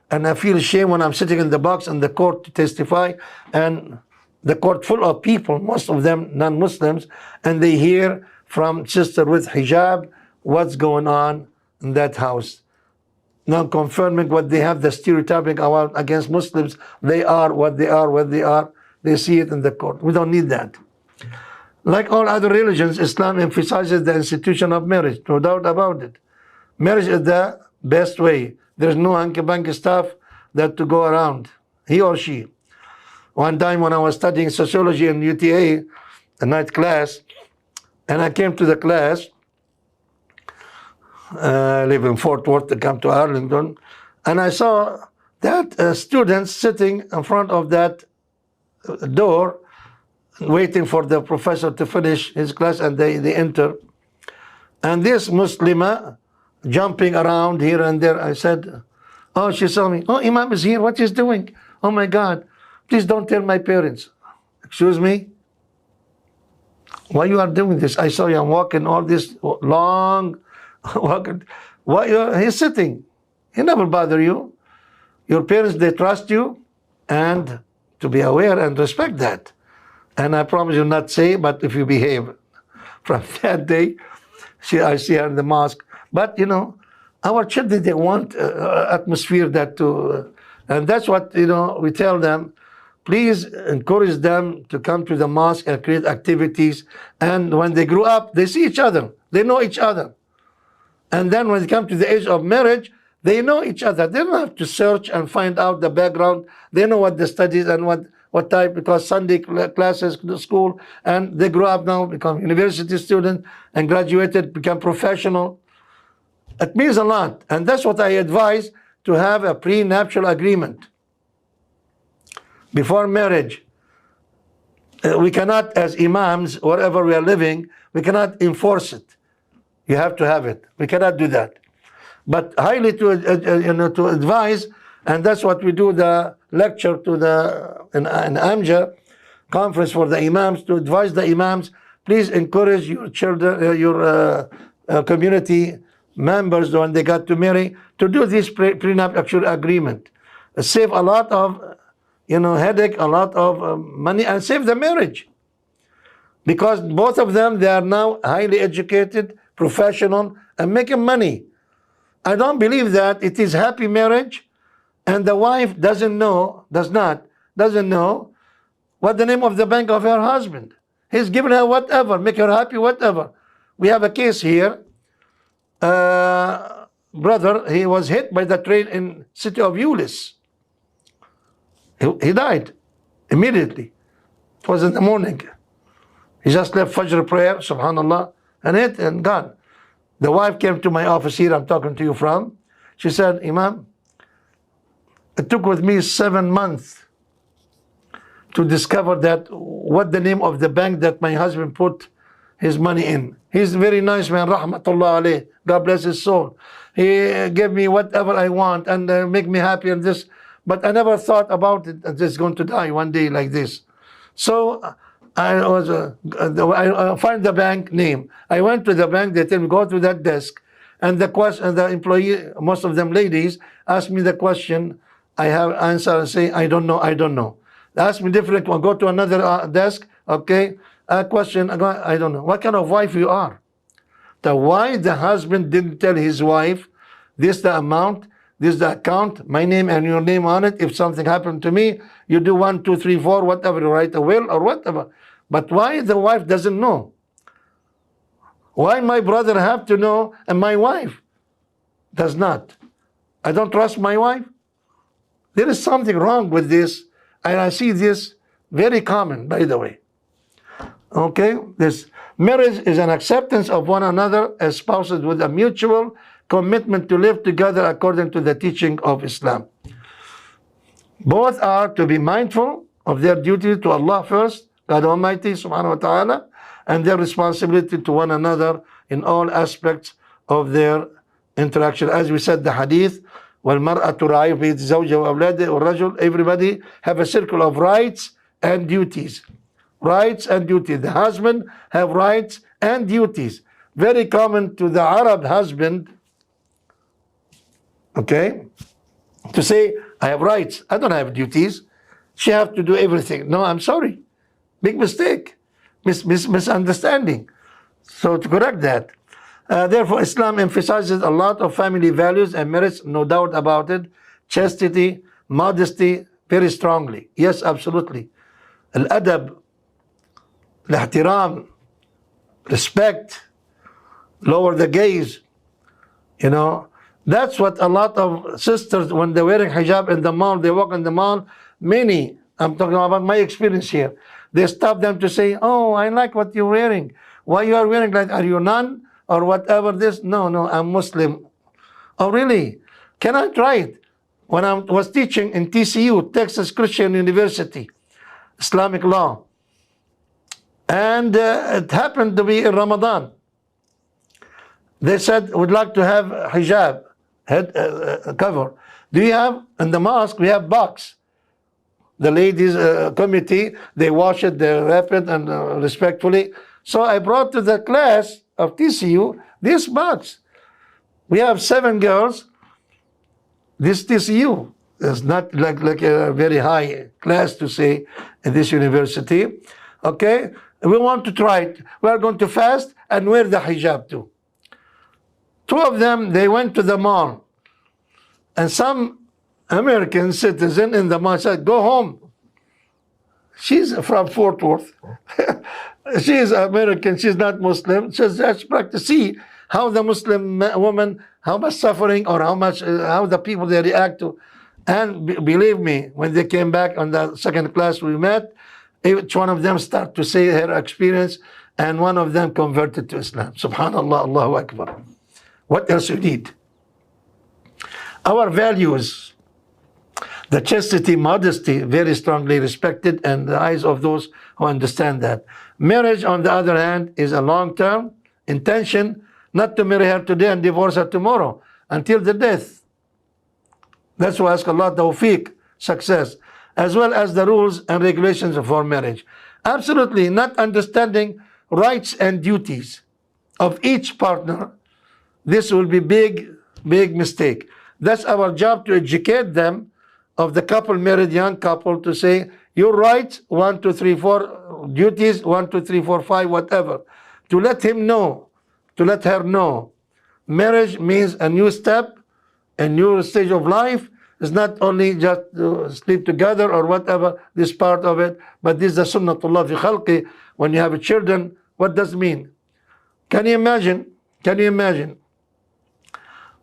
And I feel shame when I'm sitting in the box in the court to testify, and the court full of people, most of them non-Muslims, and they hear from sister with hijab what's going on in that house. Now confirming what they have, the stereotyping about against Muslims, they are what they are, what they are. They see it in the court. We don't need that. Like all other religions, Islam emphasizes the institution of marriage, no doubt about it. Marriage is the best way. There's no hanky-panky stuff that to go around, he or she. One time when I was studying sociology in UTA, a night class, and I came to the class, I live in Fort Worth to come to Arlington, and I saw that students sitting in front of that door, waiting for the professor to finish his class, and they enter. And this Muslima jumping around here and there. I said, oh, she saw me. Oh, Imam is here. What is doing? Oh my God. Please don't tell my parents. Excuse me? Why you are doing this? I saw you. I'm walking all this long walking. Why he's sitting. He never bother you. Your parents, they trust you, and to be aware and respect that. And I promise you not say, but if you behave. From that day, I see her in the mosque. But you know, our children, they want atmosphere that to, and that's what, you know, we tell them. please encourage them to come to the mosque and create activities. And when they grow up, they see each other. They know each other. And then when they come to the age of marriage, they know each other. They don't have to search and find out the background. They know what the studies and what type, because Sunday classes, school, and they grow up now, become university students, and graduated, become professional. It means a lot. And that's what I advise, to have a prenuptial agreement before marriage. We cannot, as imams, wherever we are living, we cannot enforce it. You have to have it. We cannot do that. But highly to advise, and that's what we do, the lecture to in Amja conference for the imams, to advise the imams, please encourage your children, your community members, when they got to marry, to do this prenuptial agreement. Save a lot of headache, a lot of money, and save the marriage. Because both of them, they are now highly educated, professional, and making money. I don't believe that it is happy marriage and the wife doesn't know what the name of the bank of her husband. He's given her whatever, make her happy, whatever. We have a case here. Brother, he was hit by the train in city of Euless. He died immediately. It was in the morning. He just left Fajr prayer, subhanallah, and hit and gone. The wife came to my office here, I'm talking to you from. She said, Imam, it took with me 7 months to discover that what the name of the bank that my husband put his money in. He's a very nice man, rahmatullah alayh. God bless his soul. He gave me whatever I want and make me happy and this. But I never thought about it, just going to die one day like this. So I find the bank name. I went to the bank, they tell me, go to that desk. And the employee, most of them ladies, ask me the question. I have answer and say, I don't know. They ask me different one, go to another desk, okay, question, I don't know. What kind of wife you are? Why the husband didn't tell his wife, this the amount, this the account, my name and your name on it. If something happened to me, you do 1, 2, 3, 4, whatever, you write a will or whatever. But why the wife doesn't know? Why my brother have to know and my wife does not? I don't trust my wife. There is something wrong with this, and I see this very common, by the way. Okay, this marriage is an acceptance of one another as spouses with a mutual commitment to live together according to the teaching of Islam. Both are to be mindful of their duty to Allah first, God Almighty subhanahu wa ta'ala, and their responsibility to one another in all aspects of their interaction. As we said, the hadith, وَالْمَرْأَةُ رَعِيٌّ فِي زَوْجِهَا وَأَوْلَادِهِ وَالرَّجُلُ, everybody have a circle of rights and duties. Rights and duties. The husband have rights and duties. Very common to the Arab husband, okay, to say, I have rights, I don't have duties. She have to do everything. No, I'm sorry. Big mistake. Misunderstanding. So to correct that. Therefore, Islam emphasizes a lot of family values and merits, no doubt about it. Chastity, modesty, very strongly. Yes, absolutely. Al-adab, al-ihtiram, respect, lower the gaze. That's what a lot of sisters, when they're wearing hijab in the mall, they walk in the mall, many, I'm talking about my experience here, they stop them to say, oh, I like what you're wearing. Why you are wearing like, are you nun or whatever this? No, I'm Muslim. Oh, really? Can I try it? When I was teaching in TCU, Texas Christian University, Islamic law, and it happened to be in Ramadan. They said, we'd like to have hijab, head cover. Do you have, in the mosque, we have box. The ladies committee, they wash it, they wrap it, and respectfully. So I brought to the class of TCU this box. We have 7 girls. This TCU is not like a very high class to say in this university. Okay, we want to try it. We are going to fast and wear the hijab too. 2 of them, they went to the mall, and some American citizen in the mall said, go home. She's from Fort Worth. She's American. She's not Muslim. She's just practice. See how the Muslim woman, how much suffering or how the people they react to. And believe me, when they came back on the second class we met, each one of them start to say her experience, and one of them converted to Islam. Subhanallah, Allahu Akbar. What else you need? Our values, the chastity, modesty, very strongly respected in the eyes of those who understand that. Marriage, on the other hand, is a long-term intention, not to marry her today and divorce her tomorrow, until the death. That's why I ask Allah tawfiq, success, as well as the rules and regulations for marriage. Absolutely not understanding rights and duties of each partner, this will be big mistake. That's our job, to educate them, of the couple, married young couple, to say your rights, 1, 2, 3, 4, duties, 1, 2, 3, 4, 5, whatever. To let him know, to let her know. Marriage means a new step, a new stage of life. It's not only just to sleep together or whatever, this part of it, but this is the sunnatullah fi khalqi. When you have children, what does it mean? Can you imagine? Can you imagine?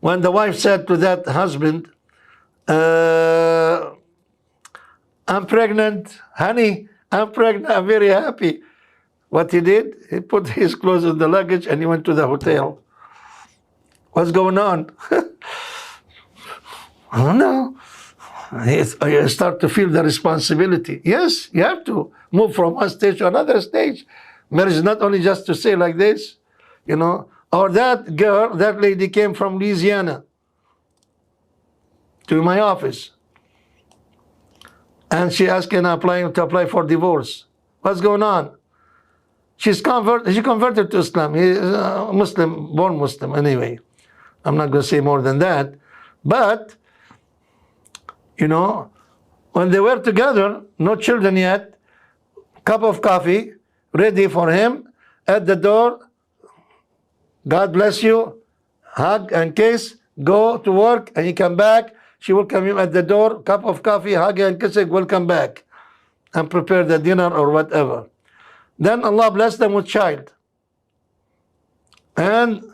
When the wife said to that husband, I'm pregnant, honey, I'm pregnant, I'm very happy. What he did, he put his clothes in the luggage and he went to the hotel. What's going on? I don't know. You start to feel the responsibility. Yes, you have to move from one stage to another stage. Marriage is not only just to say like this, you know. Or that girl, that lady came from Louisiana to my office. And she asked, can I apply for divorce? What's going on? She converted to Islam. He is a Muslim, born Muslim anyway. I'm not going to say more than that. But, you know, when they were together, no children yet, cup of coffee, ready for him, at the door, God bless you, hug and kiss, go to work, and you come back, she will come in at the door, cup of coffee, hug and kiss, welcome back, and prepare the dinner or whatever. Then Allah blessed them with child. And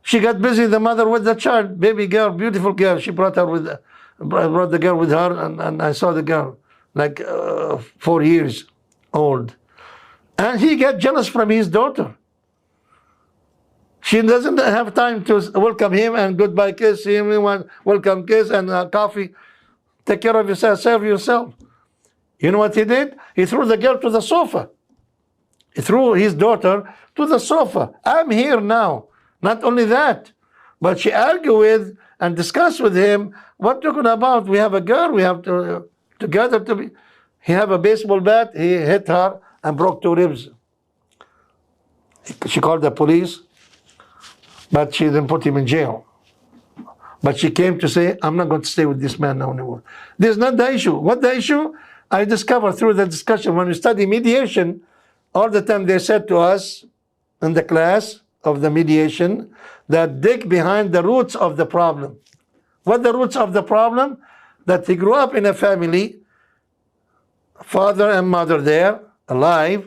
she got busy, the mother, with the child, baby girl, beautiful girl. She brought the girl with her, and I saw the girl, like 4 years old. And he got jealous from his daughter. She doesn't have time to welcome him and goodbye kiss, him, welcome kiss and coffee. Take care of yourself, serve yourself. You know what he did? He threw the girl to the sofa. He threw his daughter to the sofa. I'm here now. Not only that, but she argued with and discussed with him, what talking about? We have a girl, we have to together to be. He have a baseball bat, he hit her and broke 2 ribs. She called the police, but she didn't put him in jail. But she came to say, I'm not going to stay with this man now anymore. This is not the issue. What the issue? I discovered through the discussion, when we study mediation, all the time they said to us in the class of the mediation, that dig behind the roots of the problem. What the roots of the problem? That he grew up in a family, father and mother there, alive,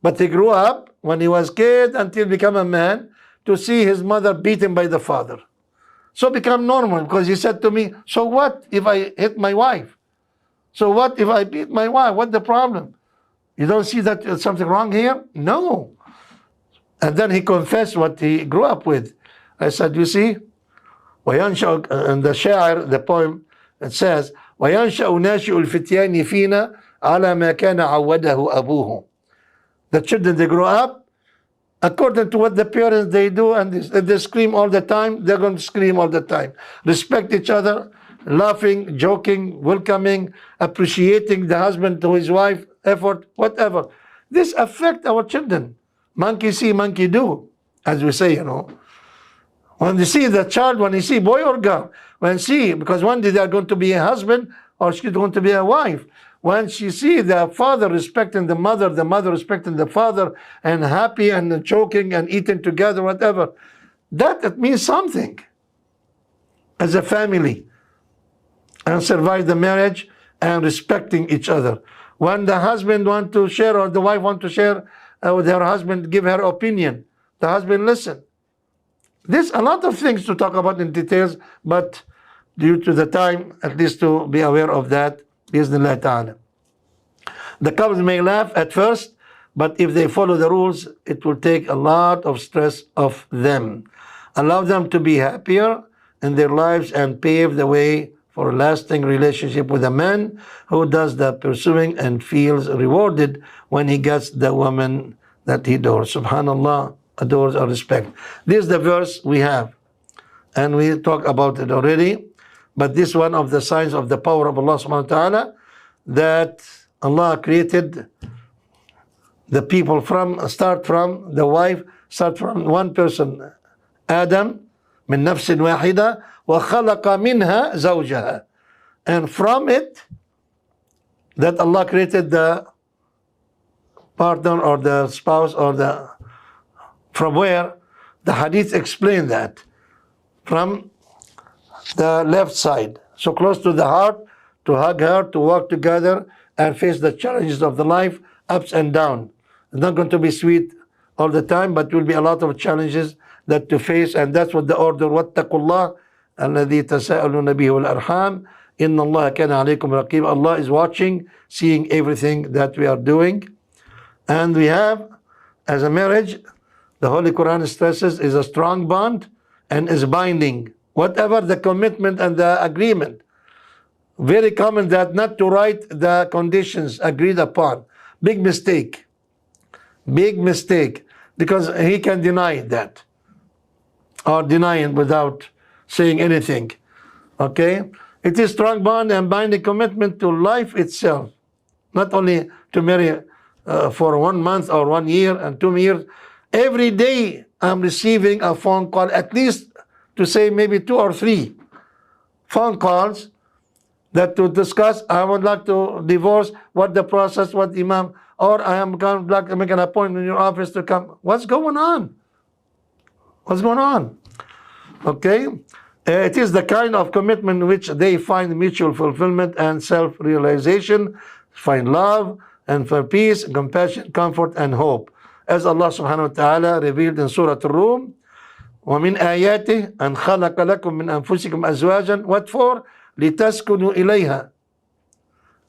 but he grew up when he was kid until become a man, to see his mother beaten by the father. So become normal, because he said to me, so what if I hit my wife? So what if I beat my wife? What's the problem? You don't see that there's something wrong here? No. And then he confessed what he grew up with. I said, you see, وَيَنْشَأُ, in the Sha'ir, the poem, it says, وَيَنْشَأُ نَاشِئُ الْفِتْيَانِ فِينَا عَلَى مَا كَانَ عَوَّدَهُ أَبُوهُ. The children, they grow up according to what the parents they do, and if they scream all the time, they're going to scream all the time. Respect each other, laughing, joking, welcoming, appreciating the husband to his wife, effort, whatever. This affects our children. Monkey see, monkey do, as we say, you know. When you see the child, when you see boy or girl, when see, because one day they're going to be a husband or she's going to be a wife. When she see the father respecting the mother respecting the father, and happy and joking and eating together, whatever, that it means something as a family, and survive the marriage and respecting each other. When the husband want to share or the wife want to share with her husband, give her opinion. The husband listen. There's a lot of things to talk about in details, but due to the time, at least to be aware of that, Bismillah ta'ala. The couples may laugh at first, but if they follow the rules, it will take a lot of stress off them. Allow them to be happier in their lives and pave the way for a lasting relationship with a man who does the pursuing and feels rewarded when he gets the woman that he adores. Subhanallah, adores or respect. This is the verse we have, and we talked about it already. But this one of the signs of the power of Allah subhanahu wa ta'ala, that Allah created the people start from the wife, start from one person, Adam, من نفس واحدة وخلق منها زوجها. And from it, that Allah created the partner or the spouse or the, from where the hadith explain that, from the left side, so close to the heart, to hug her, to walk together and face the challenges of the life, ups and downs. It's not going to be sweet all the time, but will be a lot of challenges that to face, and that's what the order, وَاتَّقُوا اللَّهَ الَّذِي تَسَاءَلُونَ بِهِ وَالْأَرْحَامِ إِنَّ اللَّهَ كَانَ عَلَيْكُمْ رَقِيبًا. Allah is watching, seeing everything that we are doing. And we have, as a marriage, the Holy Quran stresses, is a strong bond and is binding. Whatever the commitment and the agreement. Very common that not to write the conditions agreed upon. Big mistake. Big mistake. Because he can deny that. Or deny it without saying anything. Okay? It is strong bond and binding commitment to life itself. Not only to marry for 1 month or 1 year and 2 years. Every day I'm receiving a phone call, at least to say maybe 2 or 3 phone calls that to discuss, I would like to divorce, what the process, what Imam, or I am going to make an appointment in your office to come. What's going on? What's going on? Okay? It is the kind of commitment in which they find mutual fulfillment and self-realization, find love, and for peace, compassion, comfort, and hope. As Allah subhanahu wa ta'ala revealed in Surah Al-Rum, وَمِنْ آيَاتِهِ أَنْ خَلَقَ لَكُم مِّنْ أَنفُسِكُمْ أَزْوَاجًا. What for? لِتَسْكُنُوا إِلَيْهَا.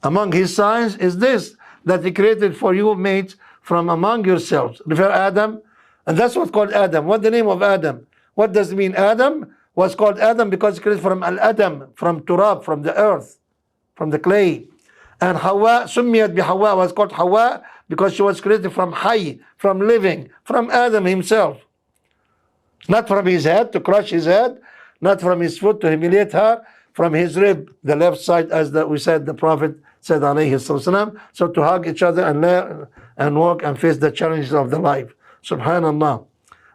Among His signs is this, that He created for you mates from among yourselves. Refer Adam, and that's what's called Adam. What's the name of Adam? What does it mean? Adam was called Adam because it's created from Al-Adam, from Turab, from the earth, from the clay. And Hawa, Summiyat bi Hawa, was called Hawa because she was created from Hayy, from living, from Adam himself. Not from his head to crush his head, not from his foot to humiliate her, from his rib, the left side, as we said, the Prophet said, alayhi salam. So to hug each other and learn and walk and face the challenges of the life. Subhanallah.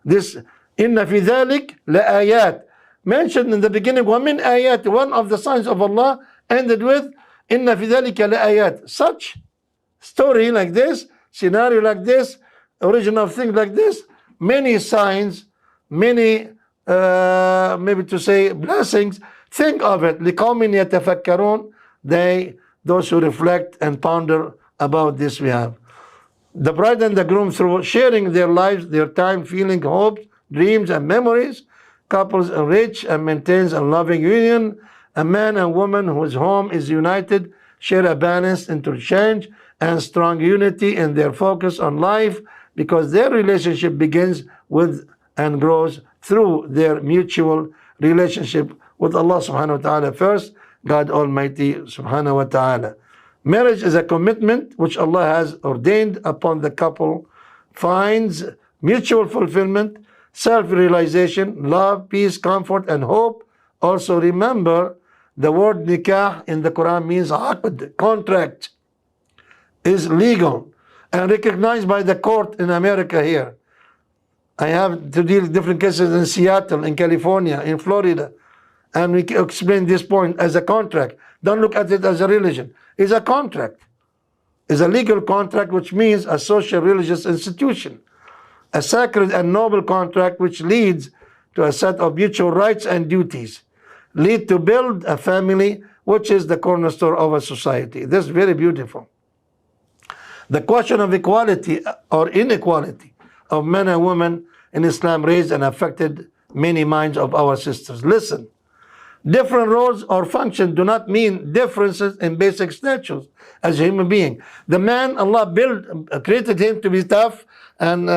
This, inna fi dhalik la ayat, mentioned in the beginning, وَمِنْ آيَاتِ, one of the signs of Allah, ended with, inna fi dhalika la ayat. Such story like this, scenario like this, origin of things like this, many signs, many, maybe to say blessings. Think of it. لِقَوْمٍ يَتَفَكَّرُونَ. Those who reflect and ponder about this we have. The bride and the groom, through sharing their lives, their time, feeling, hopes, dreams, and memories, couples enrich and maintains a loving union. A man and woman whose home is united share a balanced interchange and strong unity in their focus on life, because their relationship begins with and grows through their mutual relationship with Allah subhanahu wa ta'ala first, God Almighty subhanahu wa ta'ala. Marriage is a commitment which Allah has ordained upon the couple, finds mutual fulfillment, self-realization, love, peace, comfort, and hope. Also remember, the word nikah in the Quran means aqd, contract, is legal and recognized by the court in America here. I have to deal with different cases in Seattle, in California, in Florida. And we explain this point as a contract. Don't look at it as a religion. It's a contract. It's a legal contract, which means a social religious institution. A sacred and noble contract which leads to a set of mutual rights and duties. Lead to build a family, which is the cornerstone of a society. This is very beautiful. The question of equality or inequality of men and women in Islam raised and affected many minds of our sisters. Listen, different roles or functions do not mean differences in basic statutes as a human being. The man, Allah created him to be tough and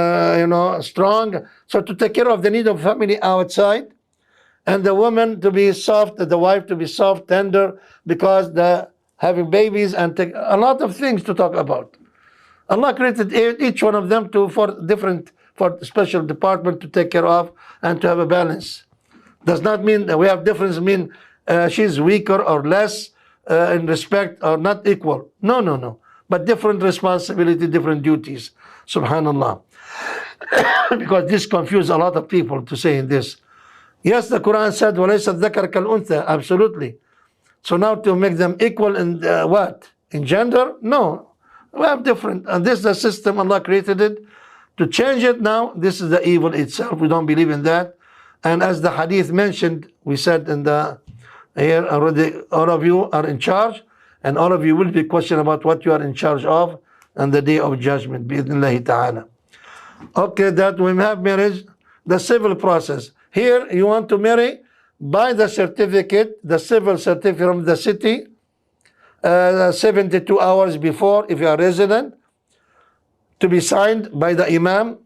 strong, so to take care of the need of family outside, and the woman to be soft, the wife to be soft, tender, because the having babies and take a lot of things to talk about. Allah created each one of them for special department to take care of and to have a balance. Does not mean that we have difference, mean she's weaker or less in respect or not equal. No. But different responsibility, different duties. Subhanallah. Because this confuses a lot of people to saying this. Yes, the Quran said, وَلَيْسَ الذَّكَرَ كَالْأُنْثَى. Absolutely. So now to make them equal in what? In gender? No. We have different. And this is the system Allah created it. To change it now, this is the evil itself. We don't believe in that. And as the hadith mentioned, we said here already, all of you are in charge, and all of you will be questioned about what you are in charge of on the day of judgment. Bi-idhnillahi ta'ala. Okay, that we have marriage, the civil process. Here, you want to marry, buy the certificate, the civil certificate from the city, 72 hours before, if you are resident, to be signed by the imam.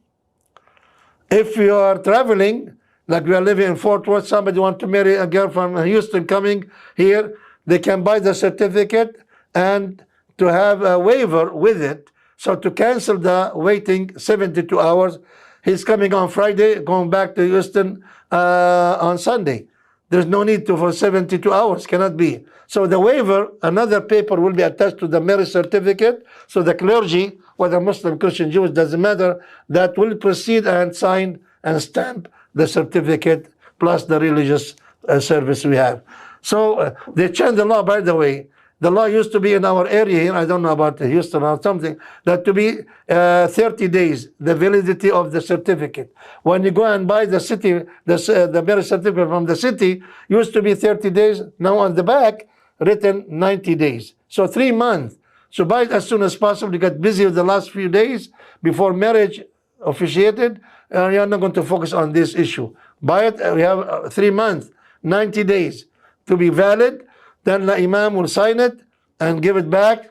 If you are traveling, like we are living in Fort Worth, somebody want to marry a girl from Houston coming here, they can buy the certificate and to have a waiver with it. So to cancel the waiting 72 hours, he's coming on Friday, going back to Houston on Sunday. There's no need for 72 hours, cannot be. So the waiver, another paper will be attached to the marriage certificate. So the clergy, whether Muslim, Christian, Jewish, doesn't matter, that will proceed and sign and stamp the certificate plus the religious service we have. So they changed the law, by the way. The law used to be in our area here, I don't know about Houston or something, that to be 30 days, the validity of the certificate. When you go and buy the city, the marriage certificate from the city, used to be 30 days. Now on the back, written 90 days. So 3 months. So buy it as soon as possible. You get busy with the last few days before marriage officiated. You're not going to focus on this issue. Buy it, we have 3 months, 90 days to be valid. Then the imam will sign it and give it back.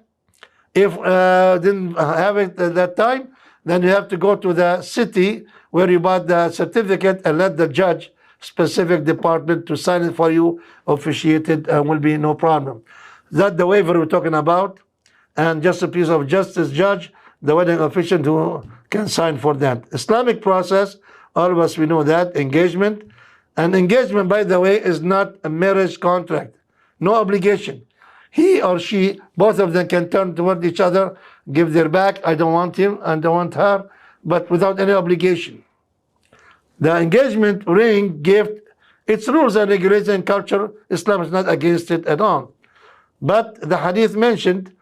If didn't have it at that time, then you have to go to the city where you bought the certificate and let the judge, specific department, to sign it for you, officiated, and will be no problem. That's the waiver we're talking about. And just a piece of justice judge, the wedding official who can sign for that. Islamic process, all of us, we know that, engagement. And engagement, by the way, is not a marriage contract. No obligation. He or she, both of them can turn toward each other, give their back, I don't want him, I don't want her, but without any obligation. The engagement ring, gift, its rules and regulations and culture, Islam is not against it at all. But the hadith mentioned,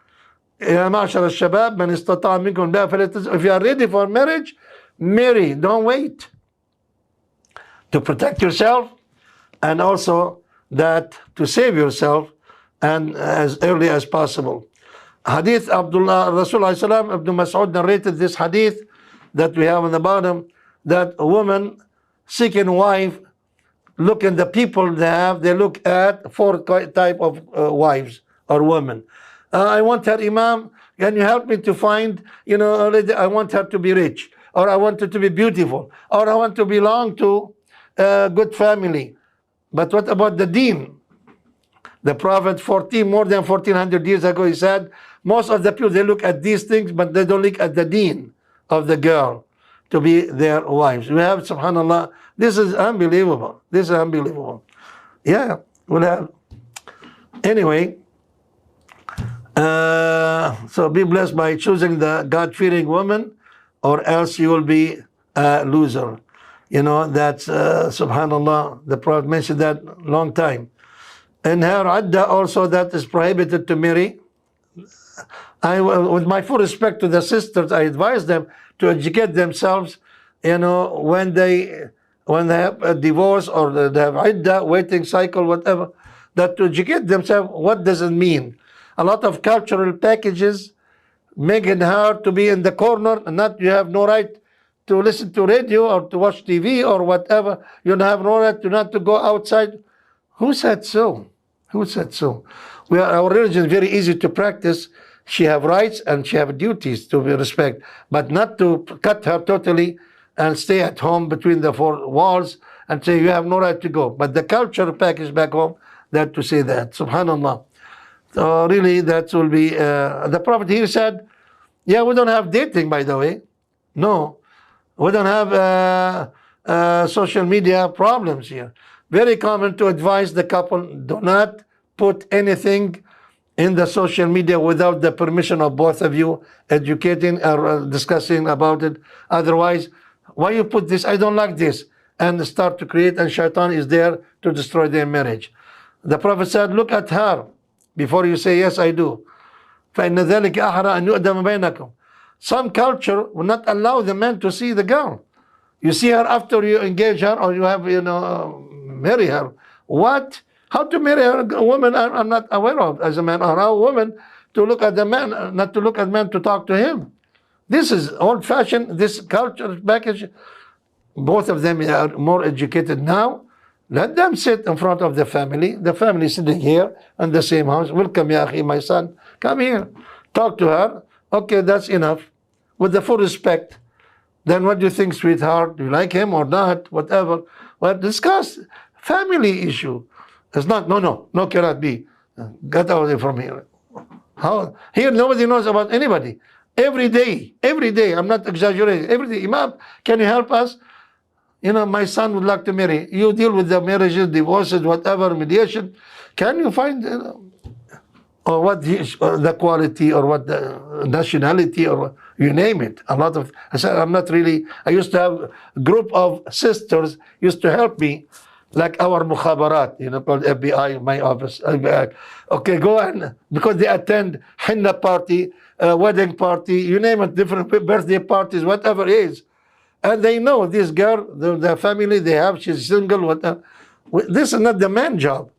يا معشر الشباب من استطاع منكم الباءة فليتزوج. If you are ready for marriage, marry, don't wait. To protect yourself, and also that to save yourself, and as early as possible. Hadith Abdullah Rasulullah Ibn Mas'ud narrated this hadith that we have on the bottom, that a woman seeking a wife, look at the people they have, they look at 4 type of wives or women. I want her, Imam, can you help me to find, I want her to be rich, or I want her to be beautiful, or I want to belong to a good family. But what about the deen? The Prophet more than 1400 years ago, he said, most of the people, they look at these things, but they don't look at the deen of the girl to be their wives. We have, subhanAllah, this is unbelievable. This is unbelievable. Yeah, we'll have. Anyway, so be blessed by choosing the God-fearing woman, or else you will be a loser. That's, subhanAllah, the Prophet mentioned that long time. And her adda also, that is prohibited to marry. With my full respect to the sisters, I advise them to educate themselves, when they have a divorce or they have idda, waiting cycle, whatever, that to educate themselves, what does it mean? A lot of cultural packages making her to be in the corner, and not you have no right to listen to radio or to watch TV or whatever. You don't have no right to not to go outside. Who said so? Who said so? Our religion is very easy to practice. She have rights and she have duties to be respect, but not to cut her totally and stay at home between the four walls and say you have no right to go. But the culture package back home that to say that. Subhanallah. So really that will be, the Prophet here said, yeah, we don't have dating, by the way. No, we don't have social media problems here. Very common to advise the couple, do not put anything in the social media without the permission of both of you, educating or discussing about it. Otherwise, why you put this? I don't like this. And start to create, and shaitan is there to destroy their marriage. The Prophet said, look at her before you say, yes, I do. فَإِنَّ ذَلِكَ أَحْرَى أَنْ يُؤْدَمَ بَيْنَكُمْ. Some culture will not allow the man to see the girl. You see her after you engage her or you have, marry her. What? How to marry a woman I'm not aware of as a man, or how a woman to look at the man, not to look at man to talk to him. This is old-fashioned, this culture package. Both of them are more educated now. Let them sit in front of the family sitting here in the same house. Welcome, ya akhi, my son. Come here. Talk to her. Okay, that's enough. With the full respect. Then what do you think, sweetheart? Do you like him or not? Whatever. Well, discuss family issue. It's not, no, cannot be. Get away from here. How? Here, nobody knows about anybody. Every day, I'm not exaggerating. Every day, Imam, can you help us? My son would like to marry. You deal with the marriages, divorces, whatever, mediation. Can you find, or what the quality, or what the nationality, or you name it? I said, I used to have a group of sisters used to help me, like our mukhabarat, called FBI, my office. FBI. Okay, go and, because they attend henna party, wedding party, you name it, different birthday parties, whatever it is. And they know this girl, the family they have, she's single, whatever. This is not the man job.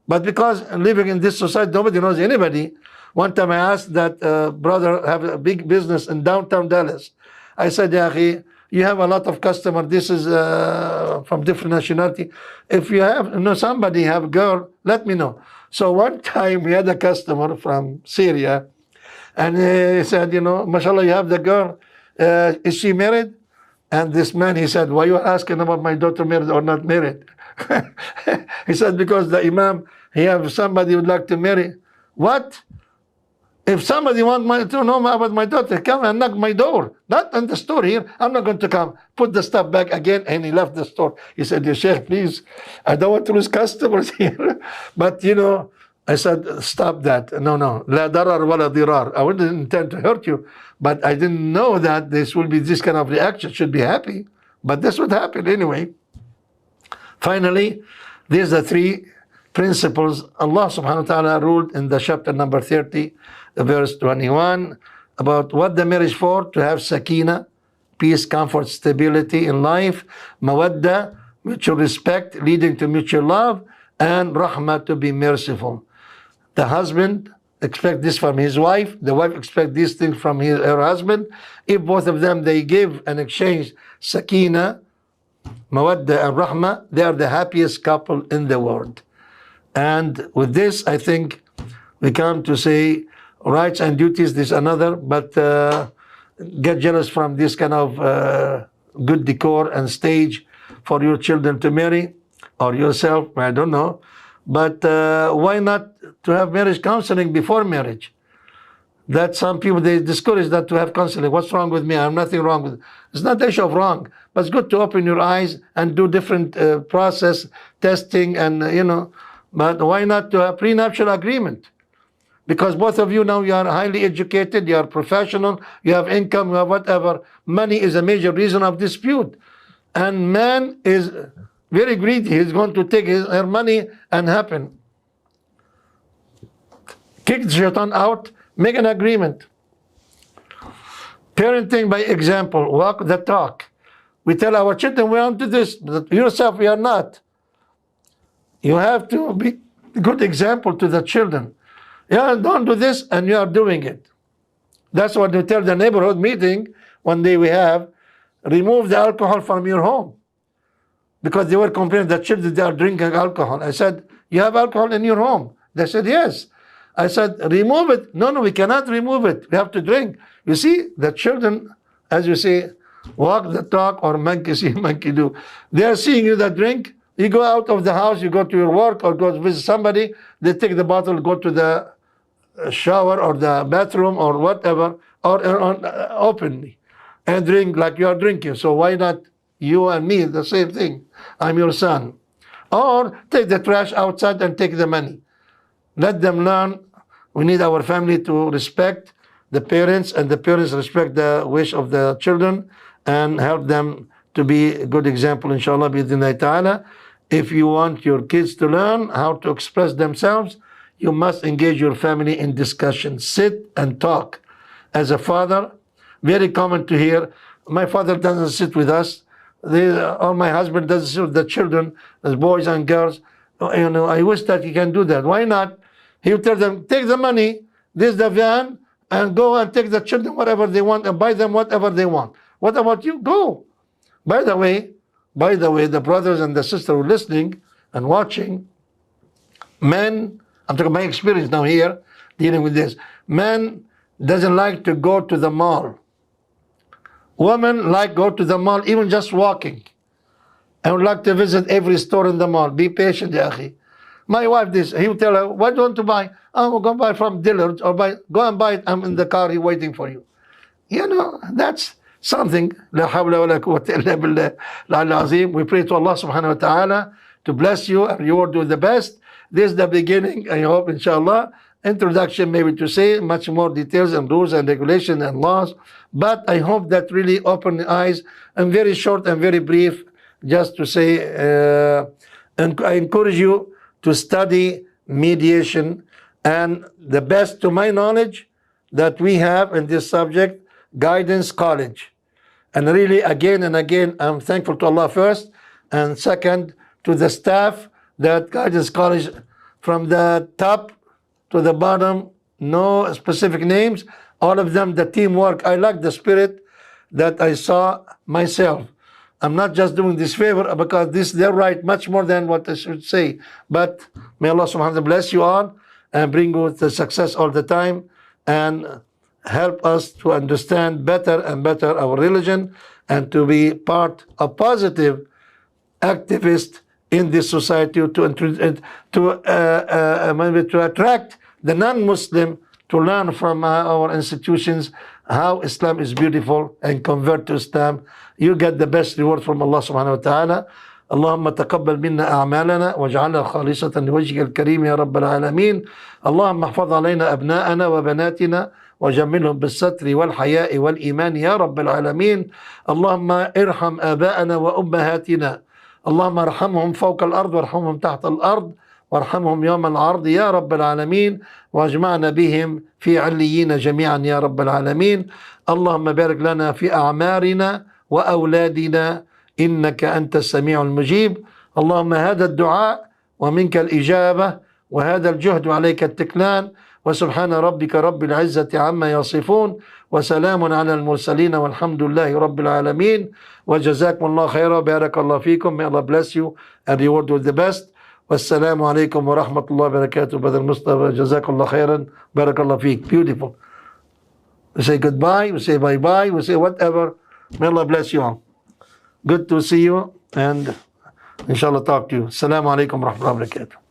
But because living in this society, nobody knows anybody. One time I asked that brother have a big business in downtown Dallas. I said, Yahi, you have a lot of customers. This is from different nationality. If you have, somebody have a girl, let me know. So one time we had a customer from Syria, and he said, mashallah, you have the girl. Is she married? And this man, he said, why are you asking about my daughter married or not married? He said, because the Imam, he have somebody who would like to marry. What? If somebody wants to know about my daughter, come and knock my door. Not in the store here. I'm not going to come. Put the stuff back again. And he left the store. He said, Sheikh, please, I don't want to lose customers here. But, I said, stop that. No. La darar wala dirar. I wouldn't intend to hurt you. But I didn't know that this will be this kind of reaction. Should be happy. But that's what happened anyway. Finally, these are three principles Allah subhanahu wa ta'ala ruled in the chapter number 30, verse 21, about what the marriage for, to have sakina, peace, comfort, stability in life, mawadda, mutual respect leading to mutual love, and rahmah, to be merciful. The husband expects this from his wife, the wife expects these things from her husband. If both of them, they give and exchange sakina, mawadda, and rahmah, they are the happiest couple in the world. And with this, I think we come to say rights and duties, this another, but get jealous from this kind of good decor and stage for your children to marry, or yourself, I don't know. But why not to have marriage counseling before marriage? That some people, they discourage that to have counseling. What's wrong with me? I have nothing wrong with it. It's not the issue of wrong, but it's good to open your eyes and do different process, testing, and, but why not to have prenuptial agreement? Because both of you now, you are highly educated, you are professional, you have income, you have whatever. Money is a major reason of dispute. And man is very greedy. He's going to take her money and happen. Kick the shaitan out, make an agreement. Parenting by example, walk the talk. We tell our children we want to do this, but yourself we are not. You have to be a good example to the children. Yeah, don't do this, and you are doing it. That's what we tell the neighborhood meeting one day we have, remove the alcohol from your home. Because they were complaining that children, they are drinking alcohol. I said, you have alcohol in your home? They said, yes. I said, remove it. No, we cannot remove it. We have to drink. You see, the children, as you say, walk the talk or monkey see, monkey do. They are seeing you that drink. You go out of the house, you go to your work or go to visit somebody, they take the bottle, go to the shower or the bathroom or whatever, or openly, and drink like you are drinking. So why not you and me, the same thing? I'm your son. Or take the trash outside and take the money. Let them learn. We need our family to respect the parents, and the parents respect the wish of the children and help them to be a good example, inshallah, bi'idhnillahi ta'ala. If you want your kids to learn how to express themselves, you must engage your family in discussion. Sit and talk. As a father, very common to hear, my father doesn't sit with us, or my husband doesn't sit with the children, as boys and girls. I wish that he can do that. Why not? He will tell them, take the money, this is the van, and go and take the children whatever they want and buy them whatever they want. What about you? Go. By the way, the brothers and the sisters who are listening and watching, men, I'm talking about my experience now here, dealing with this. Men doesn't like to go to the mall. Women like go to the mall, even just walking. I would like to visit every store in the mall. Be patient, ya akhi. My wife, he will tell her, what do you want to buy? Oh, we'll go buy from Dillard's, or go and buy it. I'm in the car, he's waiting for you. You know, that's something. La hawla wa la quwwata illa billah al-azim. We pray to Allah subhanahu wa ta'ala to bless you and reward you with the best. This is the beginning, I hope, inshallah. Introduction, maybe to say much more details and rules and regulations and laws. But I hope that really open the eyes, and very short and very brief, just to say, and I encourage you to study mediation. And the best, to my knowledge, that we have in this subject, Guidance College. And really, again and again, I'm thankful to Allah first, and second, to the staff that Guidance College, from the top to the bottom, no specific names, all of them, the teamwork. I like the spirit that I saw myself. I'm not just doing this favor because they're right much more than what I should say. But may Allah subhanahu wa ta'ala bless you all and bring you the success all the time, and help us to understand better and better our religion, and to be part of positive activist in this society, to attract the non-Muslim to learn from our institutions how Islam is beautiful and convert to Islam. You get the best reward from Allah subhanahu wa ta'ala. اللهم تقبل منا أعمالنا واجعلها خالصة لوجهك الكريم يا رب العالمين. اللهم احفظ علينا أبناءنا وبناتنا وجملهم بالستر والحياء والإيمان يا رب العالمين. اللهم ارحم آباءنا وأمهاتنا. اللهم ارحمهم فوق الأرض وارحمهم تحت الأرض وارحمهم يوم العرض يا رب العالمين، واجمعنا بهم في عليين جميعا يا رب العالمين. اللهم بارك لنا في أعمارنا وأولادنا إنك أنت السميع المجيب. اللهم هذا الدعاء ومنك الإجابة، وهذا الجهد عليك التكلان، وسبحان ربك رب العزة عما يصفون، وسلام على المرسلين، والحمد لله رب العالمين. وجزاكم الله خيرا. بارك الله فيكم. May Allah bless you and reward you with the best. والسلام عليكم ورحمة الله وبركاته. Brother Mustafa, جزاك الله خيرا. بارك الله فيك. Beautiful. We say goodbye, we say bye-bye, we say whatever. May Allah bless you all. Good to see you, and inshallah talk to you. Assalamu alaikum wa rahmatullahi wa barakatuh.